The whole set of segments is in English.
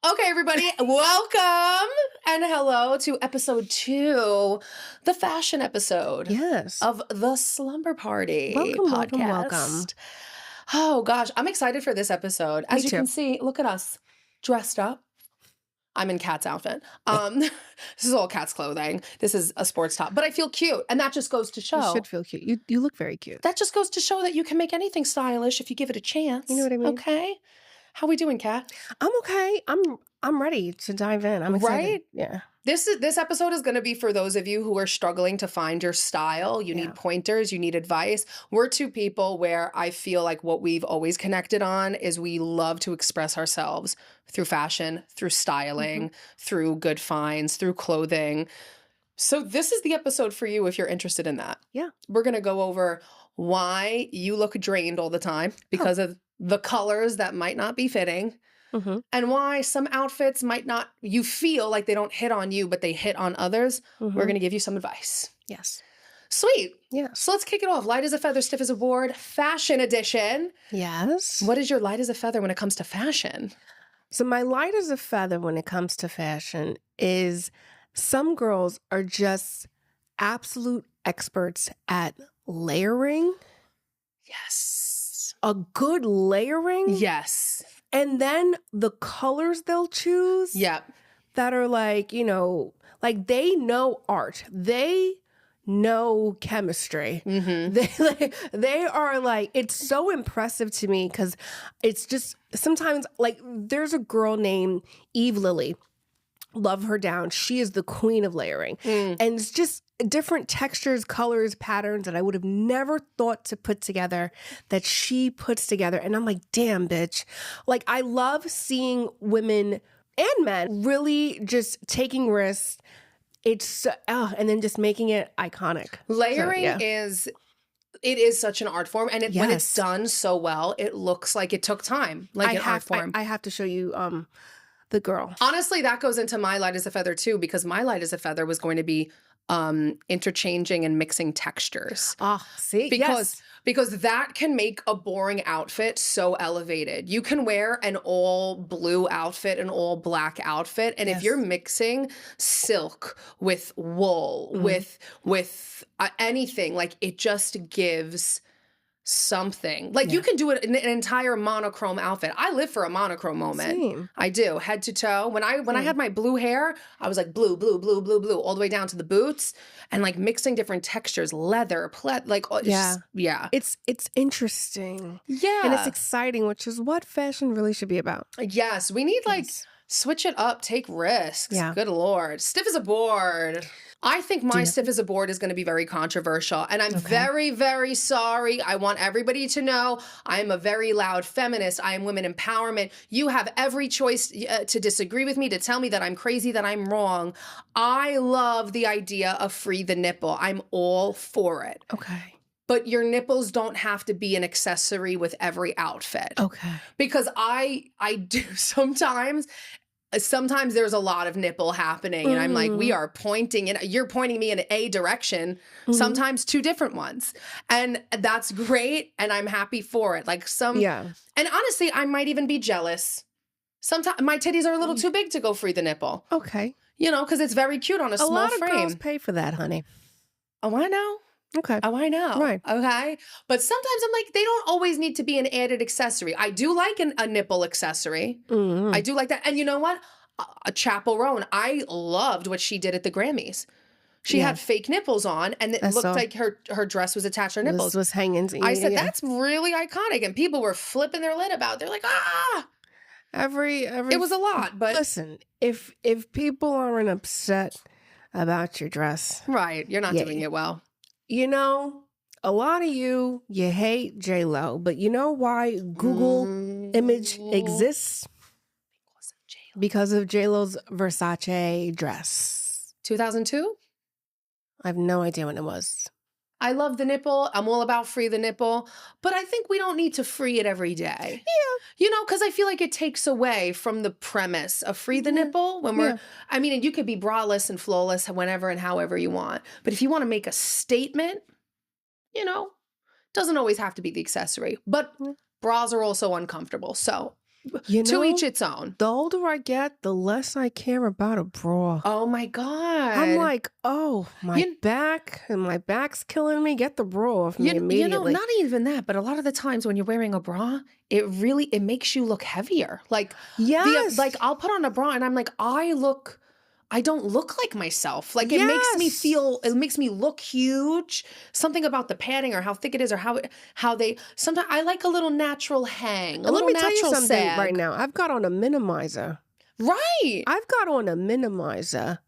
Okay, everybody, welcome and hello to episode 2, the fashion episode of the Slumber Party podcast. Oh gosh, I'm excited for this episode. As you can see, look at us dressed up. I'm in Kat's outfit. This is all Kat's clothing. This is a sports top, but I feel cute, and that just goes to show. You should feel cute. You look very cute. That just goes to show that you can make anything stylish if you give it a chance. You know what I mean? Okay. How we doing, Kat? I'm okay. I'm ready to dive in. I'm excited. Right? Yeah. This episode is going to be for those of you who are struggling to find your style. You need pointers, you need advice. We're two people where I feel like what we've always connected on is we love to express ourselves through fashion, through styling, through good finds, through clothing. So this is the episode for you if you're interested in that. Yeah. We're going to go over why you look drained all the time because of the colors that might not be fitting. And why some outfits might not, you feel like they don't hit on you, but they hit on others. We're going to give you some advice. Yes. Sweet. Yeah. So let's kick it off. Light as a feather, stiff as a board, fashion edition. Yes. What is your light as a feather when it comes to fashion? So my light as a feather when it comes to fashion is some girls are just absolute experts at layering. Yes. A good layering. Yes. And then the colors they'll choose that are like, you know, like they know art. They know chemistry. They are like, it's so impressive to me because it's just sometimes like there's a girl named Eve Lilly. Love her down. She is the queen of layering. And it's just different textures, colors, patterns that I would have never thought to put together that she puts together. And I'm like, damn, bitch. Like, I love seeing women and men really just taking risks. It's, and then just making it iconic. Layering is such an art form. And when it's done so well, it looks like it took time, like an art form. I have to show you the girl. Honestly, that goes into my light as a feather too, because my light as a feather was going to be interchanging and mixing textures. See? Because that can make a boring outfit so elevated. You can wear an all blue outfit, an all black outfit, and if you're mixing silk with wool, with anything, like it just gives something. Like you can do it in an entire monochrome outfit. I live for a monochrome moment. Same. I do, head to toe. When I had my blue hair, I was like blue, blue, blue, blue, blue, all the way down to the boots, and like mixing different textures, leather, like It's interesting. Yeah. And it's exciting, which is what fashion really should be about. Yes, we need like switch it up, take risks. Yeah. Good Lord. Stiff as a board. I think my stiff as a board is going to be very controversial. And I'm very, very sorry. I want everybody to know I am a very loud feminist. I am women empowerment. You have every choice to disagree with me, to tell me that I'm crazy, that I'm wrong. I love the idea of free the nipple. I'm all for it. Okay. But your nipples don't have to be an accessory with every outfit. Okay. Because I do sometimes there's a lot of nipple happening and I'm like, we are pointing and you're pointing me in a direction, sometimes two different ones. And that's great. And I'm happy for it. Like and honestly, I might even be jealous. Sometimes my titties are a little too big to go free the nipple. Okay. You know, because it's very cute on a small frame. A lot of girls pay for that, honey. Oh, I know. Okay. Oh, I know. Right. Okay. But sometimes I'm like, they don't always need to be an added accessory. I do like a nipple accessory. I do like that. And you know what? A chaperone. I loved what she did at the Grammys. She had fake nipples on, and it looked like her dress was attached to her nipples. This was hanging. I said, that's really iconic. And people were flipping their lid about it. They're like, Every it was a lot, but listen, if people aren't upset about your dress, right, you're not doing it well. You know, a lot of you hate J-Lo, but you know why Google image exists? Because of J-Lo's Versace dress. 2002? I have no idea when it was. I love the nipple. I'm all about free the nipple. But I think we don't need to free it every day. Yeah. You know, because I feel like it takes away from the premise of free the nipple when we're, I mean, you could be braless and flawless whenever and however you want. But if you want to make a statement, you know, doesn't always have to be the accessory. But bras are also uncomfortable. So To each its own. The older I get, the less I care about a bra. Oh my God. I'm like, oh, my back's killing me. Get the bra off me immediately. Not even that, but a lot of the times when you're wearing a bra, it makes you look heavier. Like, yes. I'll put on a bra and I'm like, I don't look like myself. Like, it makes me look huge. Something about the padding or how thick it is or how they, sometimes I like a little natural hang, Let me tell you something right now. I've got on a minimizer. Right. I've got on a minimizer.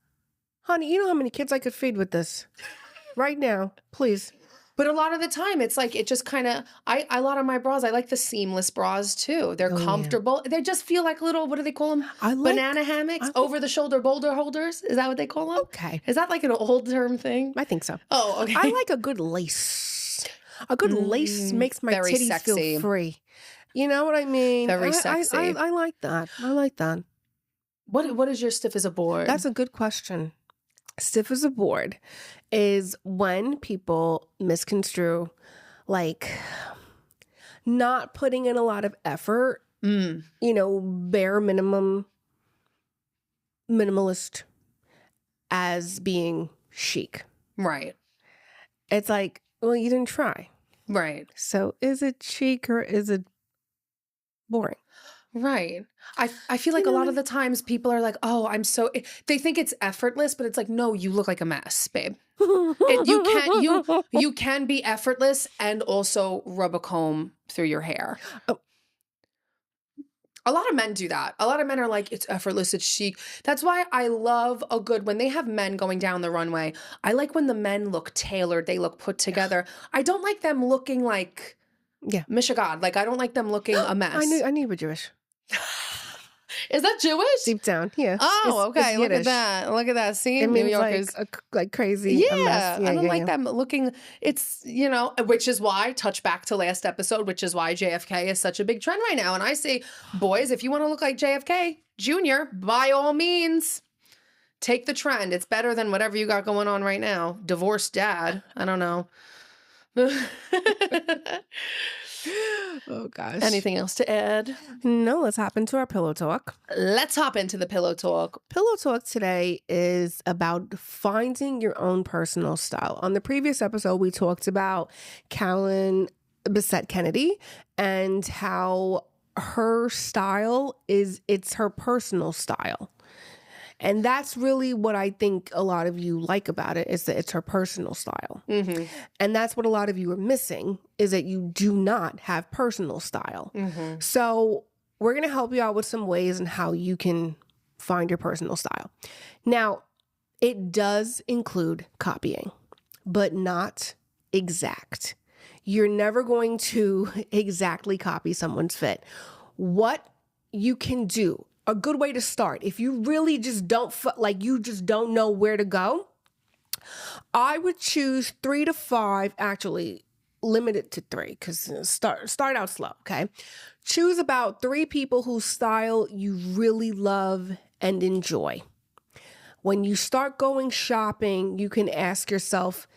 Honey, you know how many kids I could feed with this? Right now, please. But a lot of the time, it's like, it just kind of, a lot of my bras, I like the seamless bras too. They're comfortable. Yeah. They just feel like little, what do they call them? Banana hammocks? Over the shoulder boulder holders? Is that what they call them? Okay. Is that like an old term thing? I think so. Oh, okay. I like a good lace. A good lace makes my titties sexy. Feel free. You know what I mean? Very sexy. I like that. I like that. What is your stiff as a board? That's a good question. Stiff as a board is when people misconstrue, like, not putting in a lot of effort, bare minimum, minimalist as being chic. Right. It's like, well, you didn't try. Right. So is it chic or is it boring? Right. I feel like a lot of the times people are like, oh, they think it's effortless, but it's like, no, you look like a mess, babe. You can be effortless and also rub a comb through your hair. Oh. A lot of men do that. A lot of men are like, it's effortless, it's chic. That's why I love when they have men going down the runway, I like when the men look tailored, they look put together. I don't like them looking like, Michigan. Like, I don't like them looking a mess. I knew you were Jewish. Is that Jewish? Deep down, yeah. Oh, okay. It's look at that. Look at that. See, New Yorkers like crazy. Yeah, I don't like them looking. It's which is why touch back to last episode, which is why JFK is such a big trend right now. And I say, boys, if you want to look like JFK Jr., by all means, take the trend. It's better than whatever you got going on right now. Divorced dad. I don't know. Oh gosh. Anything else to add? No, let's hop into our pillow talk. Let's hop into the pillow talk. Pillow talk today is about finding your own personal style. On the previous episode, we talked about Carolyn Bessette Kennedy and how her style it's her personal style. And that's really what I think a lot of you like about it, is that it's her personal style. Mm-hmm. And that's what a lot of you are missing, is that you do not have personal style. Mm-hmm. So we're going to help you out with some ways and how you can find your personal style. Now, it does include copying, but not exact. You're never going to exactly copy someone's fit. What you can do, a good way to start, if you really just you just don't know where to go, I would choose 3 to 5, actually limit it to 3, because start out slow, okay? Choose about 3 people whose style you really love and enjoy. When you start going shopping, you can ask yourself,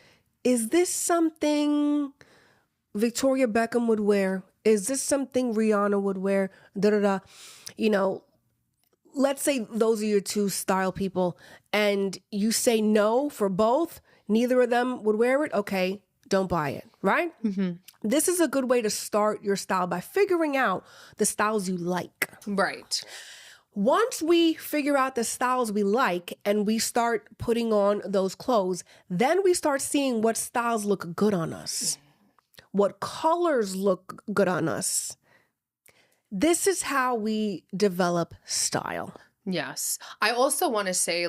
is this something Victoria Beckham would wear? Is this something Rihanna would wear? Let's say those are your 2 style people and you say no for both. Neither of them would wear it. Okay, don't buy it, right? Mm-hmm. This is a good way to start your style by figuring out the styles you like. Right. Once we figure out the styles we like and we start putting on those clothes, then we start seeing what styles look good on us, what colors look good on us. This is how we develop style. Yes. I also want to say,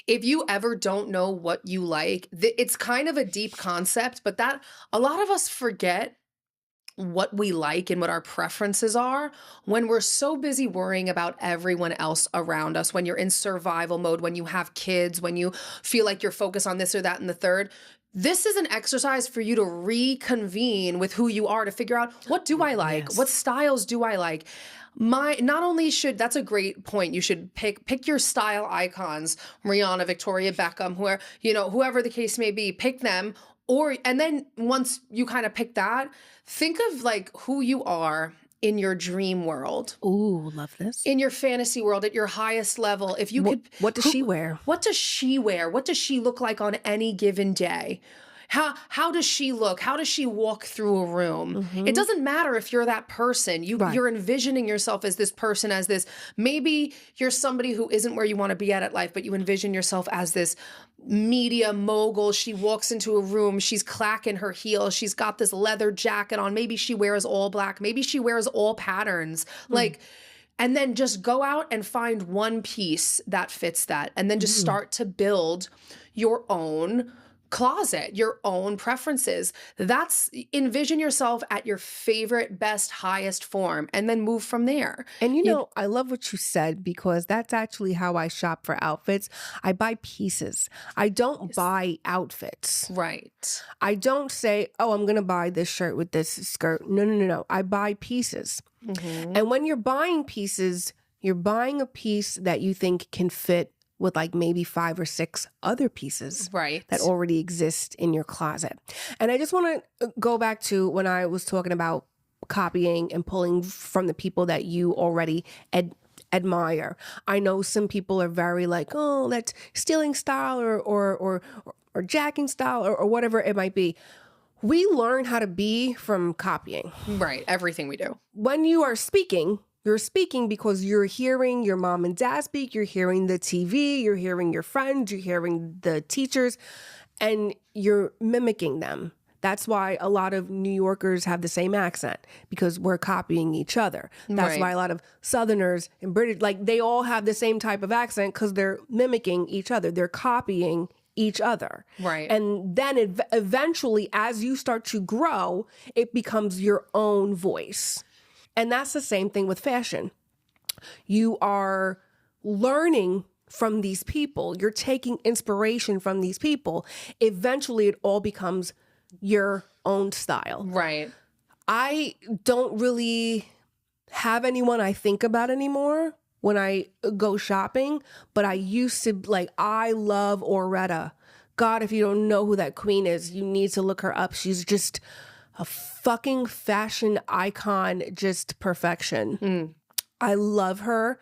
if you ever don't know what you like, it's kind of a deep concept, but that a lot of us forget what we like and what our preferences are when we're so busy worrying about everyone else around us, when you're in survival mode, when you have kids, when you feel like you're focused on this or that and the third. This is an exercise for you to reconvene with who you are, to figure out, what do I like? Yes. What styles do I like? That's a great point. You should pick your style icons, Rihanna, Victoria Beckham, whoever the case may be, pick them. And then once you kind of pick that, think of who you are in your dream world. Ooh, love this. In your fantasy world, at your highest level, if you could... What does she wear? What does she wear? What does she look like on any given day? How does she look? How does she walk through a room? It doesn't matter if you're that person. You're envisioning yourself as this person, as this... Maybe you're somebody who isn't where you want to be at life, but you envision yourself as this media mogul. She walks into a room, she's clacking her heels, she's got this leather jacket on. Maybe she wears all black. Maybe she wears all patterns. Like... And then just go out and find one piece that fits that. And then just start to build your own closet, your own preferences. Envision yourself at your favorite, best, highest form, and then move from there. And you know, I love what you said, because that's actually how I shop for outfits. I buy pieces. I don't buy outfits. Right. I don't say, oh, I'm going to buy this shirt with this skirt. No. I buy pieces. And when you're buying pieces, you're buying a piece that you think can fit with like maybe 5 or 6 other pieces that already exist in your closet. And I just want to go back to when I was talking about copying and pulling from the people that you already admire. I know some people are very like, oh, that's stealing style or jacking style or whatever it might be. We learn how to be from copying. Right. Everything we do. When you are speaking, you're speaking because you're hearing your mom and dad speak, you're hearing the TV, you're hearing your friends, you're hearing the teachers, and you're mimicking them. That's why a lot of New Yorkers have the same accent, because we're copying each other. That's why a lot of Southerners and British, like they all have the same type of accent because they're mimicking each other. They're copying each other. Right. And then eventually, as you start to grow, it becomes your own voice. And that's the same thing with fashion. You are learning from these people. You're taking inspiration from these people. Eventually, it all becomes your own style. Right. I don't really have anyone I think about anymore when I go shopping, but I used to, like, I love Oretta. God, if you don't know who that queen is, you need to look her up. She's just a fucking fashion icon, just perfection. I love her.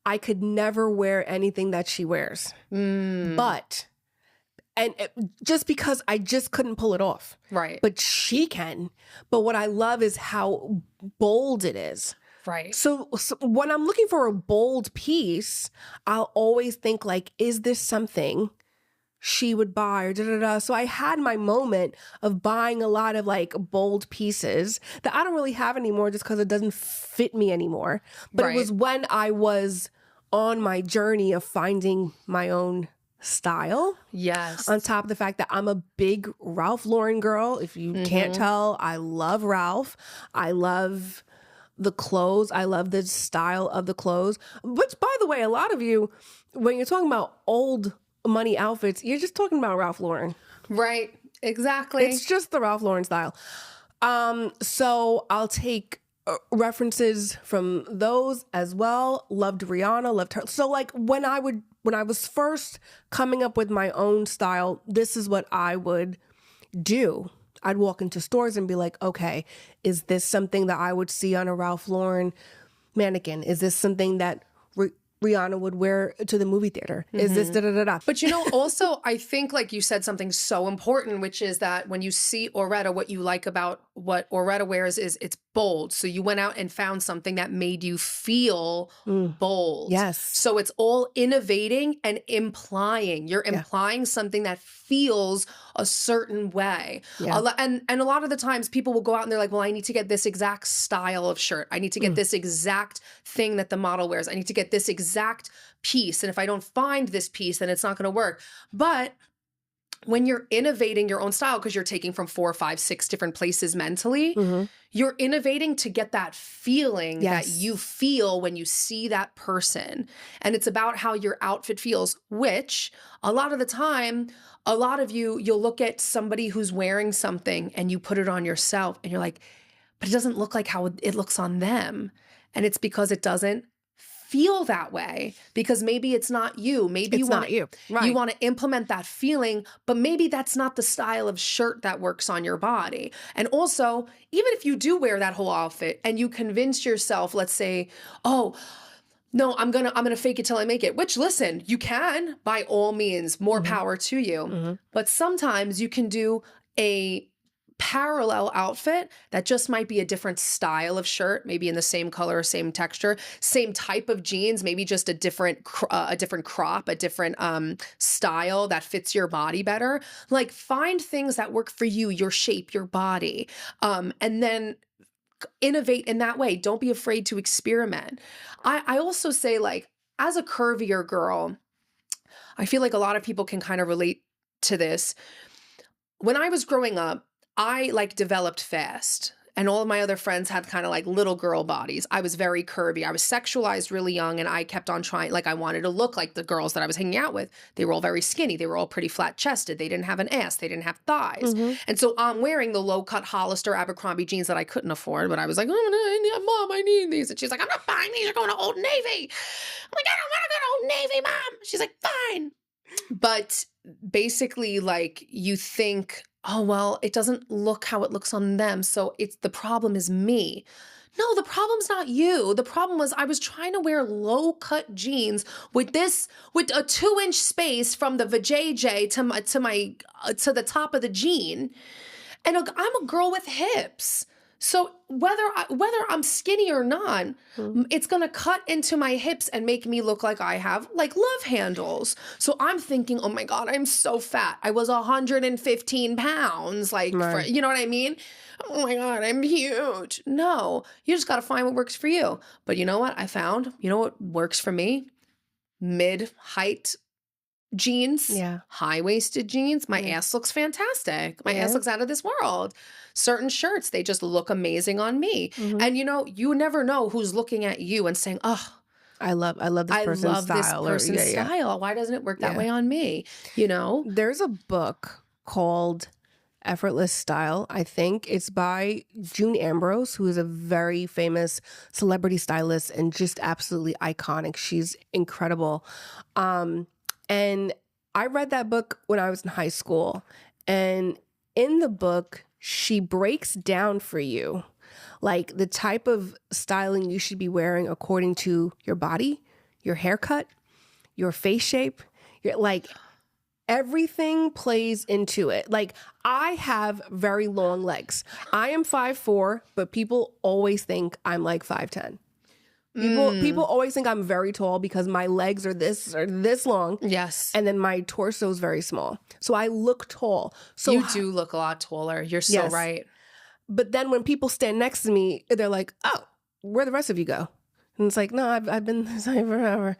I could never wear anything that she wears. But, just because I just couldn't pull it off. Right. But she can. But what I love is how bold it is. Right. So when I'm looking for a bold piece, I'll always think like, is this something she would buy or da-da-da. So I had my moment of buying a lot of like bold pieces that I don't really have anymore just because it doesn't fit me anymore. But it was when I was on my journey of finding my own style. Yes. On top of the fact that I'm a big Ralph Lauren girl. If you can't tell, I love Ralph. I love the clothes. I love the style of the clothes. Which, by the way, a lot of you, when you're talking about old money outfits, you're just talking about Ralph Lauren. Right. Exactly. It's just the Ralph Lauren style. So I'll take references from those as well. Loved Rihanna, loved her. So like when I was first coming up with my own style, this is what I would do. I'd walk into stores and be like, okay, is this something that I would see on a Ralph Lauren mannequin? Is this something that Rihanna would wear to the movie theater? Is this da-da-da-da? But you know, also, I think like you said something so important, which is that when you see Oretta, what you like about what Oretta wears is it's bold. So you went out and found something that made you feel bold. Yes. So it's all innovating and implying. You're implying something that feels a certain way. Yeah. And a lot of the times people will go out and they're like, well, I need to get this exact style of shirt. I need to get this exact thing that the model wears. I need to get this exact piece. And if I don't find this piece, then it's not going to work. But when you're innovating your own style, because you're taking from 4, 5, 6 different places mentally, you're innovating to get that feeling that you feel when you see that person. And it's about how your outfit feels, which a lot of the time, a lot of you'll look at somebody who's wearing something and you put it on yourself and you're like, but it doesn't look like how it looks on them. And it's because it doesn't feel that way because maybe it's not you. Maybe you want you want to implement that feeling, but maybe that's not the style of shirt that works on your body. And also, even if you do wear that whole outfit and you convince yourself, let's say, oh, no, I'm gonna fake it till I make it, which, listen, you can, by all means, more power to you. But sometimes you can do a parallel outfit that just might be a different style of shirt, maybe in the same color, same texture, same type of jeans, maybe just a different crop, a different style that fits your body better. Like, find things that work for you, your shape, your body, and then innovate in that way. Don't be afraid to experiment. I also say, like, as a curvier girl, I feel like a lot of people can kind of relate to this. When I was growing up, I like developed fast, and all of my other friends had kind of like little girl bodies. I was very curvy. I was sexualized really young, and I kept on trying, like, I wanted to look like the girls that I was hanging out with. They were all very skinny. They were all pretty flat chested. They didn't have an ass. They didn't have thighs. And so I'm wearing the low cut Hollister Abercrombie jeans that I couldn't afford, but I was like, oh, Mom, I need these. And she's like, I'm not buying these. You're going to Old Navy. I'm like, I don't want to go to Old Navy, Mom. She's like, fine. But basically, like, you think, oh, well, it doesn't look how it looks on them, so the problem is me. No, the problem's not you. The problem was I was trying to wear low-cut jeans with a 2-inch space from the vajayjay to the top of the jean, and I'm a girl with hips. So whether I'm skinny or not, it's going to cut into my hips and make me look like I have like love handles. So I'm thinking, oh my God, I'm so fat. I was 115 pounds. Like, you know what I mean? Oh my God, I'm huge. No, you just got to find what works for you. But you know what I found? You know what works for me? Mid-height jeans, high-waisted jeans. My ass looks fantastic. My ass looks out of this world. Certain shirts, they just look amazing on me. And you never know who's looking at you and saying, oh, I love this person's style. This person's style. Why doesn't it work that way on me? There's a book called Effortless Style. I think it's by June Ambrose, who is a very famous celebrity stylist and just absolutely iconic. She's incredible. And I read that book when I was in high school. And in the book, she breaks down for you like the type of styling you should be wearing according to your body, your haircut, your face shape, everything plays into it. Like, I have very long legs. I am 5'4", but people always think I'm like 5'10". People always think I'm very tall because my legs are this long. Yes. And then my torso is very small. So I look tall. So you do look a lot taller. You're so right. But then when people stand next to me, they're like, oh, where'd the rest of you go? And it's like, no, I've been this way forever.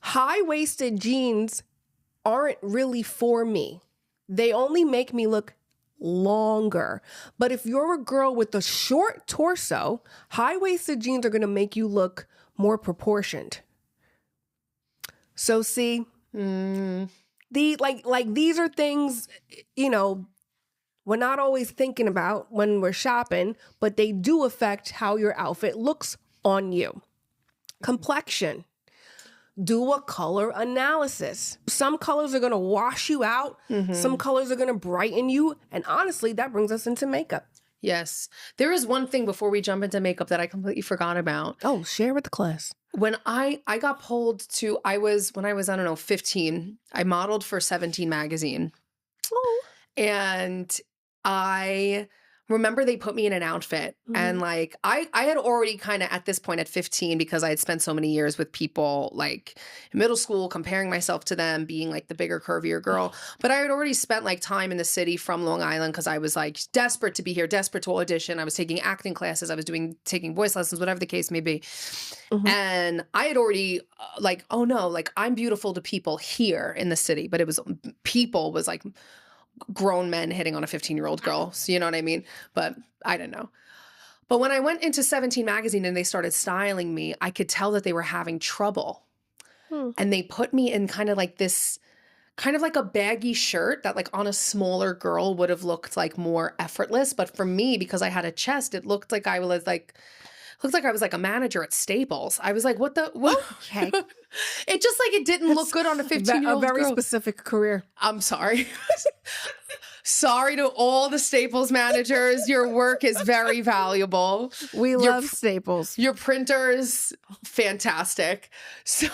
High-waisted jeans aren't really for me. They only make me look longer. But if you're a girl with a short torso, high-waisted jeans are going to make you look more proportioned. So see, these are things, we're not always thinking about when we're shopping, but they do affect how your outfit looks on you. Complexion. Do a color analysis. Some colors are going to wash you out. Some colors are going to brighten you. And honestly, that brings us into makeup. Yes. There is one thing before we jump into makeup that I completely forgot about. Oh, share with the class. When I got pulled to, when I was, I don't know, 15, I modeled for 17 magazine. Oh. And I remember they put me in an outfit and like I had already kind of at this point at 15, because I had spent so many years with people like in middle school, comparing myself to them, being like the bigger, curvier girl. But I had already spent like time in the city from Long Island because I was like desperate to be here, desperate to audition. I was taking acting classes. I was taking voice lessons, whatever the case may be. And I had already like, oh no, like I'm beautiful to people here in the city. But it was like grown men hitting on a 15-year-old girl. So you know what I mean? But I didn't know. But when I went into 17 magazine and they started styling me, I could tell that they were having trouble. And they put me in kind of like this, kind of like a baggy shirt that like on a smaller girl would have looked like more effortless. But for me, because I had a chest, it looked like I was like looked like I was like a manager at Staples. I was like, what? Okay. It just like, it didn't look good on a 15-year-old girl. A very girl. specific career. I'm sorry. Sorry to all the Staples managers. Your work is very valuable. We love Staples. Your printer is fantastic. So,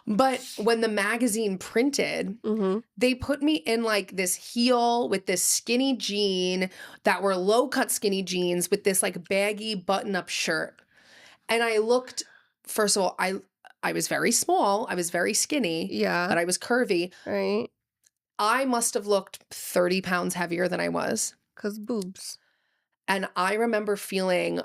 but when the magazine printed, they put me in like this heel with this skinny jean that were low cut skinny jeans with this like baggy button up shirt. And I looked, first of all, I was very small. I was very skinny. Yeah. But I was curvy. Right. I must have looked 30 pounds heavier than I was. 'Cause boobs. And I remember feeling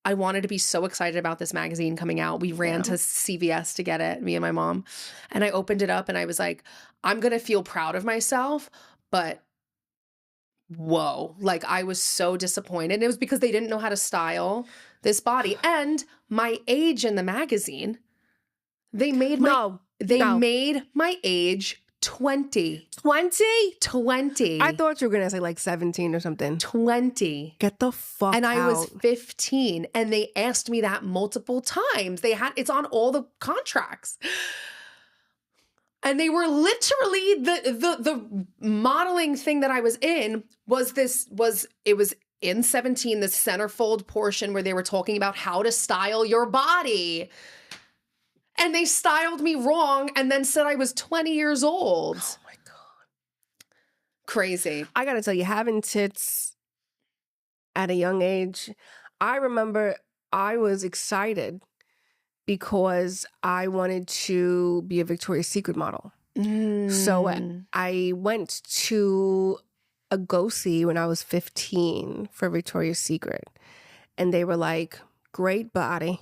I wanted to be so excited about this magazine coming out. We ran to CVS to get it, me and my mom. And I opened it up and I was like, I'm going to feel proud of myself, but whoa. Like I was so disappointed. And it was because they didn't know how to style this body. And my age in the magazine, they made made my age 20. 20? 20. I thought you were going to say like 17 or something. 20. Get the fuck and out. And I was 15 and they asked me that multiple times. It's on all the contracts. And they were literally the modeling thing that I was in it was in 17, the centerfold portion where they were talking about how to style your body. And they styled me wrong and then said I was 20 years old. Oh my God. Crazy. I got to tell you, having tits at a young age, I remember I was excited because I wanted to be a Victoria's Secret model. So I went to a go-see when I was 15 for Victoria's Secret. And they were like, great body.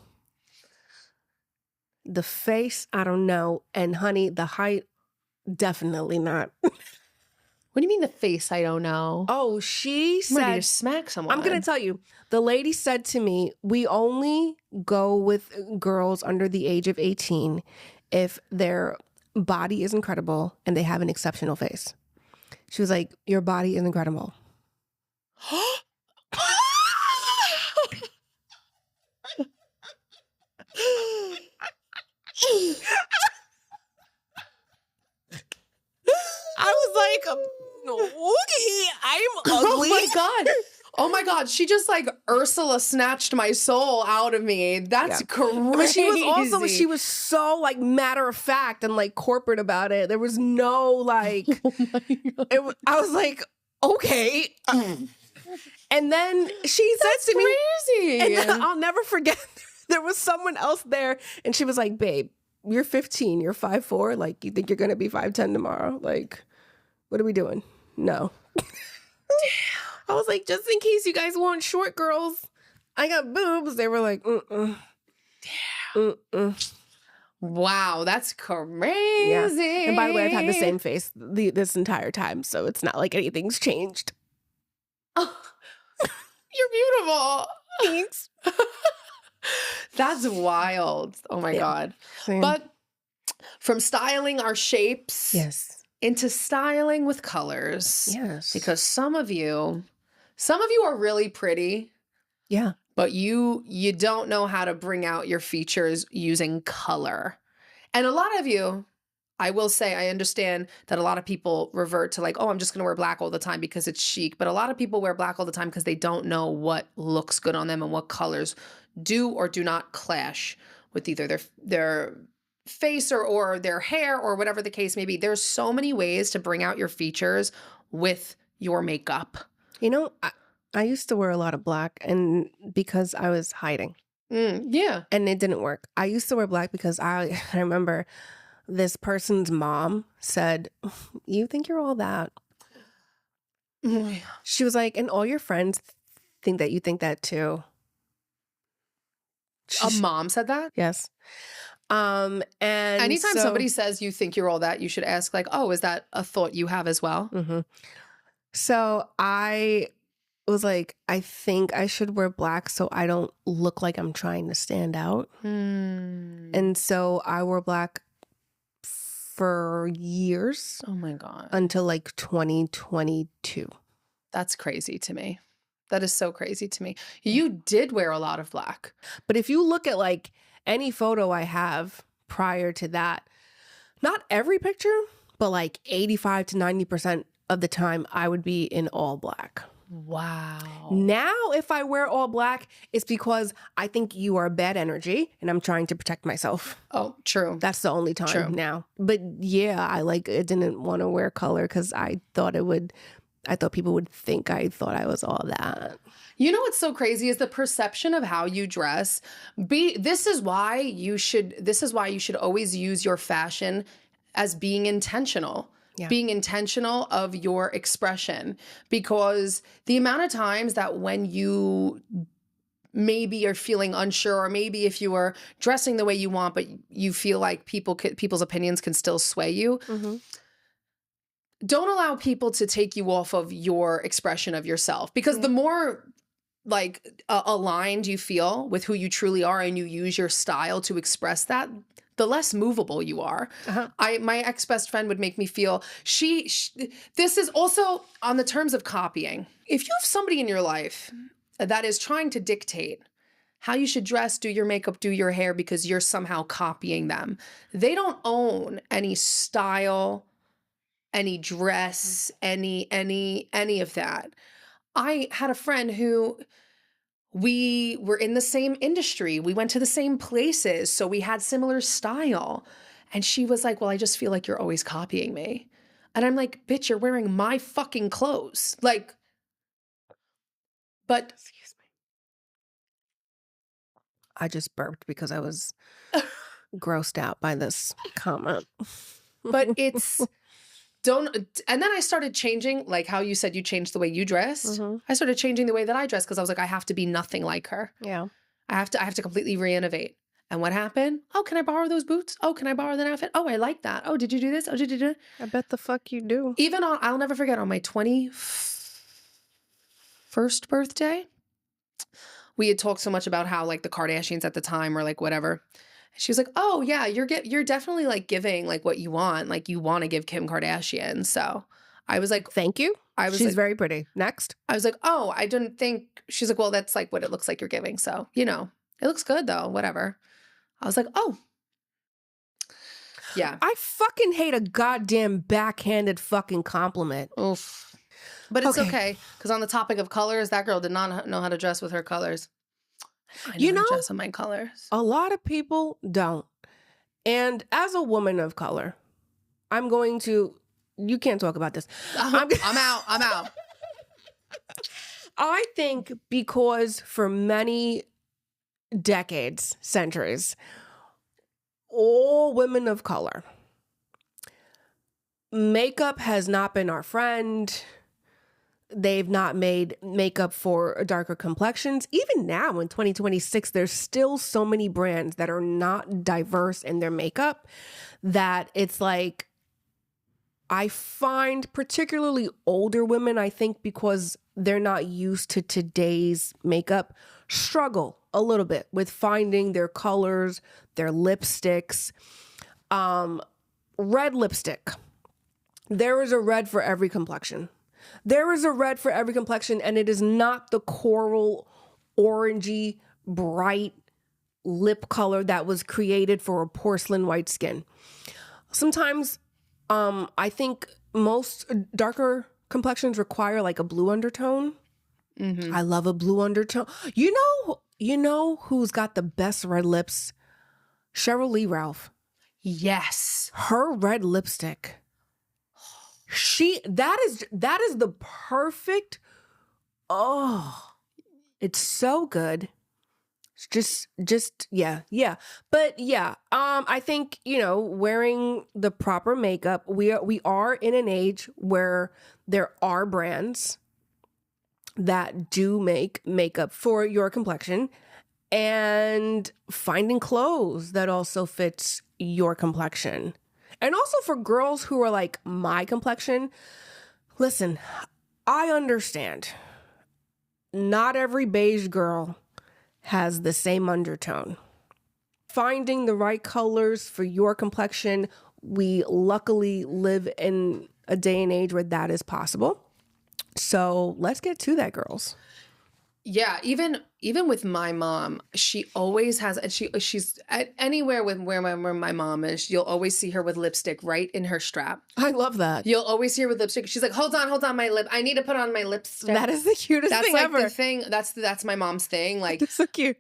The face, I don't know. And honey, the height, definitely not. What do you mean the face? I don't know. Oh, she said... I'm ready to smack someone. I'm going to tell you. The lady said to me, we only go with girls under the age of 18 if their body is incredible and they have an exceptional face. She was like, your body is incredible. I was like, okay, I'm ugly. Oh my God. She just like Ursula snatched my soul out of me. That's crazy. But she was so like matter of fact and like corporate about it. There was no like, I was like, okay. And then she said to me, and then I'll never forget, there was someone else there and she was like, babe, you're 15, you're 5'4", like you think you're gonna be 5'10" tomorrow? Like, what are we doing? No. Damn. I was like, just in case you guys want short girls, I got boobs. They were like, Damn. Wow, that's crazy. Yeah. And by the way, I've had the same face this entire time, so it's not like anything's changed. Oh, you're beautiful. Thanks. That's wild. Oh my God. Same. But from styling our shapes into styling with colors. Yes. Because some of you are really pretty. Yeah. But you don't know how to bring out your features using color. And a lot of you, I will say, I understand that a lot of people revert to like, oh, I'm just going to wear black all the time because it's chic. But a lot of people wear black all the time because they don't know what looks good on them and what colors do or do not clash with either their face or their hair or whatever the case may be. There's so many ways to bring out your features with your makeup. You know, I used to wear a lot of black and because I was hiding. Yeah. And it didn't work. I used to wear black because I remember this person's mom said, you think you're all that? She was like, and all your friends think that you think that too. A mom said that? Yes. And anytime somebody says you think you're all that, you should ask like, oh, is that a thought you have as well? Mm-hmm. So I was like, I think I should wear black so I don't look like I'm trying to stand out. And so I wore black for years. Oh my God. Until like 2022. That's crazy to me. That is so crazy to me. You did wear a lot of black. But if you look at like any photo I have prior to that, not every picture, but like 85 to 90% of the time I would be in all black. Wow. Now, if I wear all black, it's because I think you are bad energy and I'm trying to protect myself. Oh, true. That's the only time now. But yeah, I didn't want to wear color because I thought people would think I thought I was all that. You know what's so crazy is the perception of how you dress. This is why you should always use your fashion as being intentional. Yeah. Being intentional of your expression, because the amount of times that when you maybe are feeling unsure, or maybe if you are dressing the way you want, but you feel like people's opinions can still sway you, don't allow people to take you off of your expression of yourself, because the more like aligned you feel with who you truly are and you use your style to express that, the less movable you are. My ex-best friend would make me feel this is also on the terms of copying. If you have somebody in your life that is trying to dictate how you should dress, do your makeup, do your hair, because you're somehow copying them, they don't own any style, any dress, any of that. I had a friend who, we were in the same industry. We went to the same places. So we had similar style. And she was like, well, I just feel like you're always copying me. And I'm like, bitch, you're wearing my fucking clothes. Like, but. Excuse me. I just burped because I was grossed out by this comment. But and then I started changing, like how you said you changed the way you dressed. I started changing the way that I dress, because I was like, I have to be nothing like her. Yeah. I have to completely re-innovate. And what happened? Oh, can I borrow those boots? Oh, can I borrow that outfit? Oh, I like that. Oh, did you do this? Oh, did you do it? I bet the fuck you do. Even I'll never forget, on my 21st birthday, we had talked so much about how like the Kardashians at the time were like whatever. She was like, oh yeah, you're definitely like giving like what you want. Like you want to give Kim Kardashian. So I was like, thank you. She's very pretty. Next. I was like, oh, I didn't think. She's like, well, that's like what it looks like you're giving. So, it looks good though, whatever. I was like, oh. Yeah. I fucking hate a goddamn backhanded fucking compliment. Oof. But it's okay. Because on the topic of colors, that girl did not know how to dress with her colors. I know how to dress on my colors. A lot of people don't. And as a woman of color, you can't talk about this. I'm out. I think because for many decades, centuries, all women of color, makeup has not been our friend. They've not made makeup for darker complexions. Even now in 2026, there's still so many brands that are not diverse in their makeup that it's like, I find particularly older women, I think because they're not used to today's makeup, struggle a little bit with finding their colors, their lipsticks. Red lipstick. There is a red for every complexion. There is a red for every complexion, and it is not the coral, orangey, bright lip color that was created for a porcelain white skin. Sometimes I think most darker complexions require like a blue undertone. I love a blue undertone. You know who's got the best red lips? Cheryl Lee Ralph. Yes. Her red lipstick. That is the perfect. Oh, it's so good. It's just yeah. But yeah, I think, wearing the proper makeup, we are in an age where there are brands that do make makeup for your complexion, and finding clothes that also fits your complexion. And also for girls who are like my complexion, listen, I understand. Not every beige girl has the same undertone. Finding the right colors for your complexion, we luckily live in a day and age where that is possible. So let's get to that, girls. Yeah, even with my mom, she always has, and she's at anywhere with where my mom is, you'll always see her with lipstick right in her strap. I love that. You'll always see her with lipstick. She's like, hold on, my lip. I need to put on my lipstick. That is the cutest thing ever. That's like the thing. That's my mom's thing. Like, it's so cute.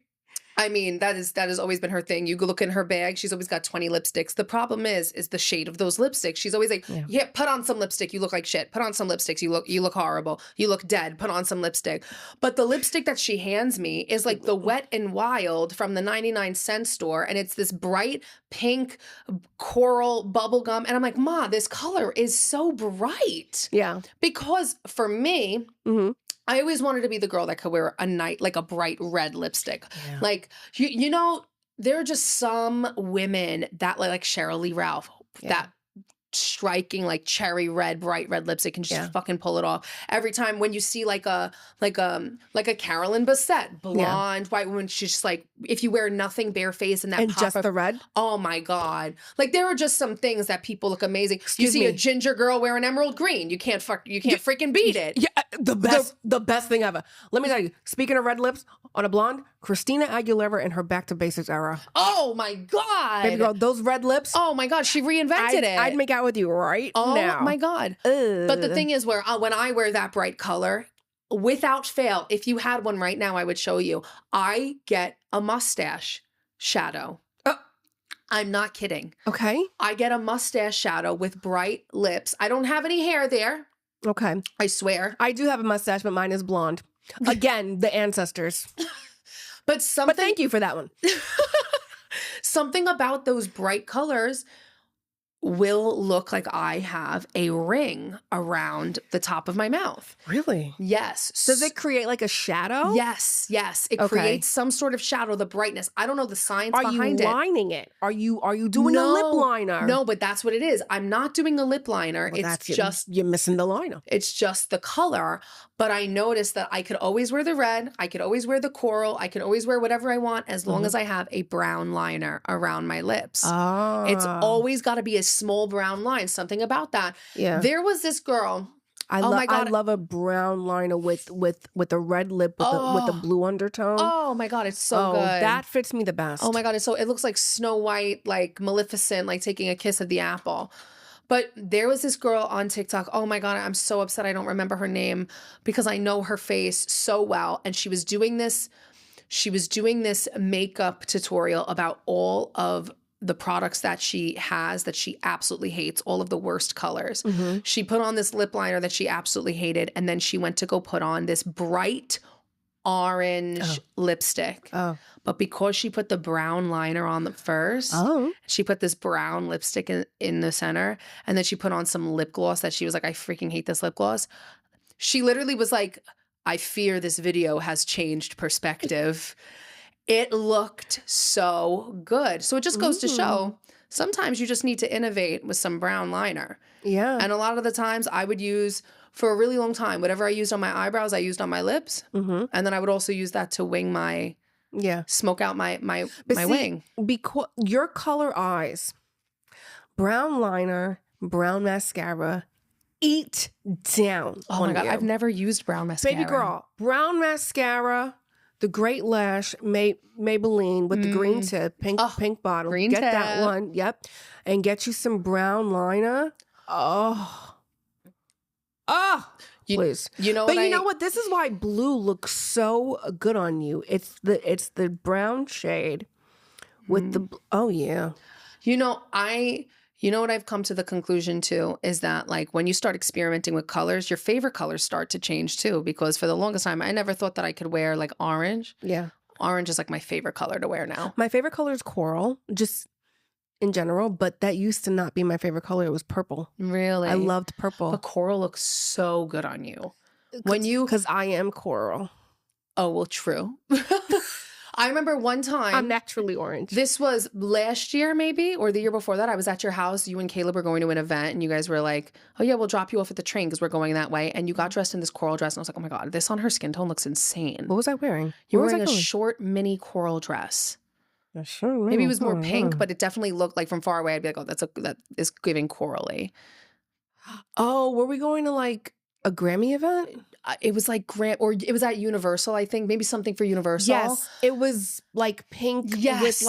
I mean, that has always been her thing. You go look in her bag, she's always got 20 lipsticks. The problem is the shade of those lipsticks. She's always like, yeah, put on some lipstick. You look like shit. Put on some lipsticks. You look horrible. You look dead. Put on some lipstick. But the lipstick that she hands me is like the Wet n Wild from the 99-cent store. And it's this bright pink coral bubblegum. And I'm like, Ma, this color is so bright. Yeah. Because for me, I always wanted to be the girl that could wear like a bright red lipstick. Yeah. Like, you know, there are just some women that like Cheryl Lee Ralph, that striking like cherry red, bright red lipstick and just fucking pull it off. Every time when you see like a Carolyn Bessette, blonde, white woman, she's just like, if you wear nothing, bare face and just the red. Oh my God. Like there are just some things that people look amazing. You see a ginger girl wearing emerald green. You can't freaking beat it. Yeah. The best thing ever. Let me tell you, speaking of red lips on a blonde, Christina Aguilera in her Back to Basics era. Oh my God. Baby girl, those red lips. Oh my God. She reinvented it. I'd make out with you right now. Oh my God. But the thing is when I wear that bright color, without fail, if you had one right now, I would show you. I get a mustache shadow. I'm not kidding. Okay. I get a mustache shadow with bright lips. I don't have any hair there. Okay. I swear. I do have a mustache, but mine is blonde. Again, the ancestors. But thank you for that one. Something about those bright colors will look like I have a ring around the top of my mouth. Really? Yes. Does it create like a shadow? Yes. It creates some sort of shadow, the brightness. I don't know the science behind it. Are you lining it? Are you doing a lip liner? No, but that's what it is. I'm not doing a lip liner. Well, you're missing the liner. It's just the color. But I noticed that I could always wear the red. I could always wear the coral. I could always wear whatever I want as long as I have a brown liner around my lips. Oh. It's always got to be a small brown line. Something about that. Yeah. There was this girl. I love a brown liner with a red lip with the blue undertone. Oh my God, it's so good. That fits me the best. Oh my God, it looks like Snow White, like Maleficent, like taking a kiss of the apple. But there was this girl on TikTok. Oh my God, I'm so upset I don't remember her name because I know her face so well. And she was doing this makeup tutorial about all of the products that she has that she absolutely hates, all of the worst colors. Mm-hmm. She put on this lip liner that she absolutely hated. And then she went to go put on this bright orange lipstick. Oh. But because she put the brown liner on first, she put this brown lipstick in the center. And then she put on some lip gloss that she was like, I freaking hate this lip gloss. She literally was like, I fear this video has changed perspective. It looked so good. So it just goes to show, sometimes you just need to innovate with some brown liner. Yeah. And a lot of the times I would use, for a really long time, whatever I used on my eyebrows, I used on my lips. Mm-hmm. And then I would also use that to wing my, smoke out my wing. Because your color eyes, brown liner, brown mascara, eat down. Oh my God, I've never used brown mascara. Baby girl, brown mascara, the Great Lash, Maybelline with the green tip, pink bottle. Get that one, yep. And get you some brown liner. Please. You know what? This is why blue looks so good on you. It's the brown shade with the You know what I've come to the conclusion to is that like when you start experimenting with colors, your favorite colors start to change too. Because for the longest time, I never thought that I could wear like orange. Yeah. Orange is like my favorite color to wear now. My favorite color is coral, just in general, but that used to not be my favorite color. It was purple. Really? I loved purple. But coral looks so good on you. Because I am coral. Oh, well, true. I remember one time. I'm naturally orange. This was last year maybe, or the year before that. I was at your house. You and Caleb were going to an event and you guys were like, oh yeah, we'll drop you off at the train because we're going that way. And you got dressed in this coral dress. And I was like, oh my God, this on her skin tone looks insane. What was I wearing? You were wearing a short mini coral dress. Maybe it was more pink, but it definitely looked like from far away. I'd be like, oh, that is giving corally. Oh, were we going to like a Grammy event? it was like or it was at Universal, I think, maybe something for Universal. Yes, it was like pink with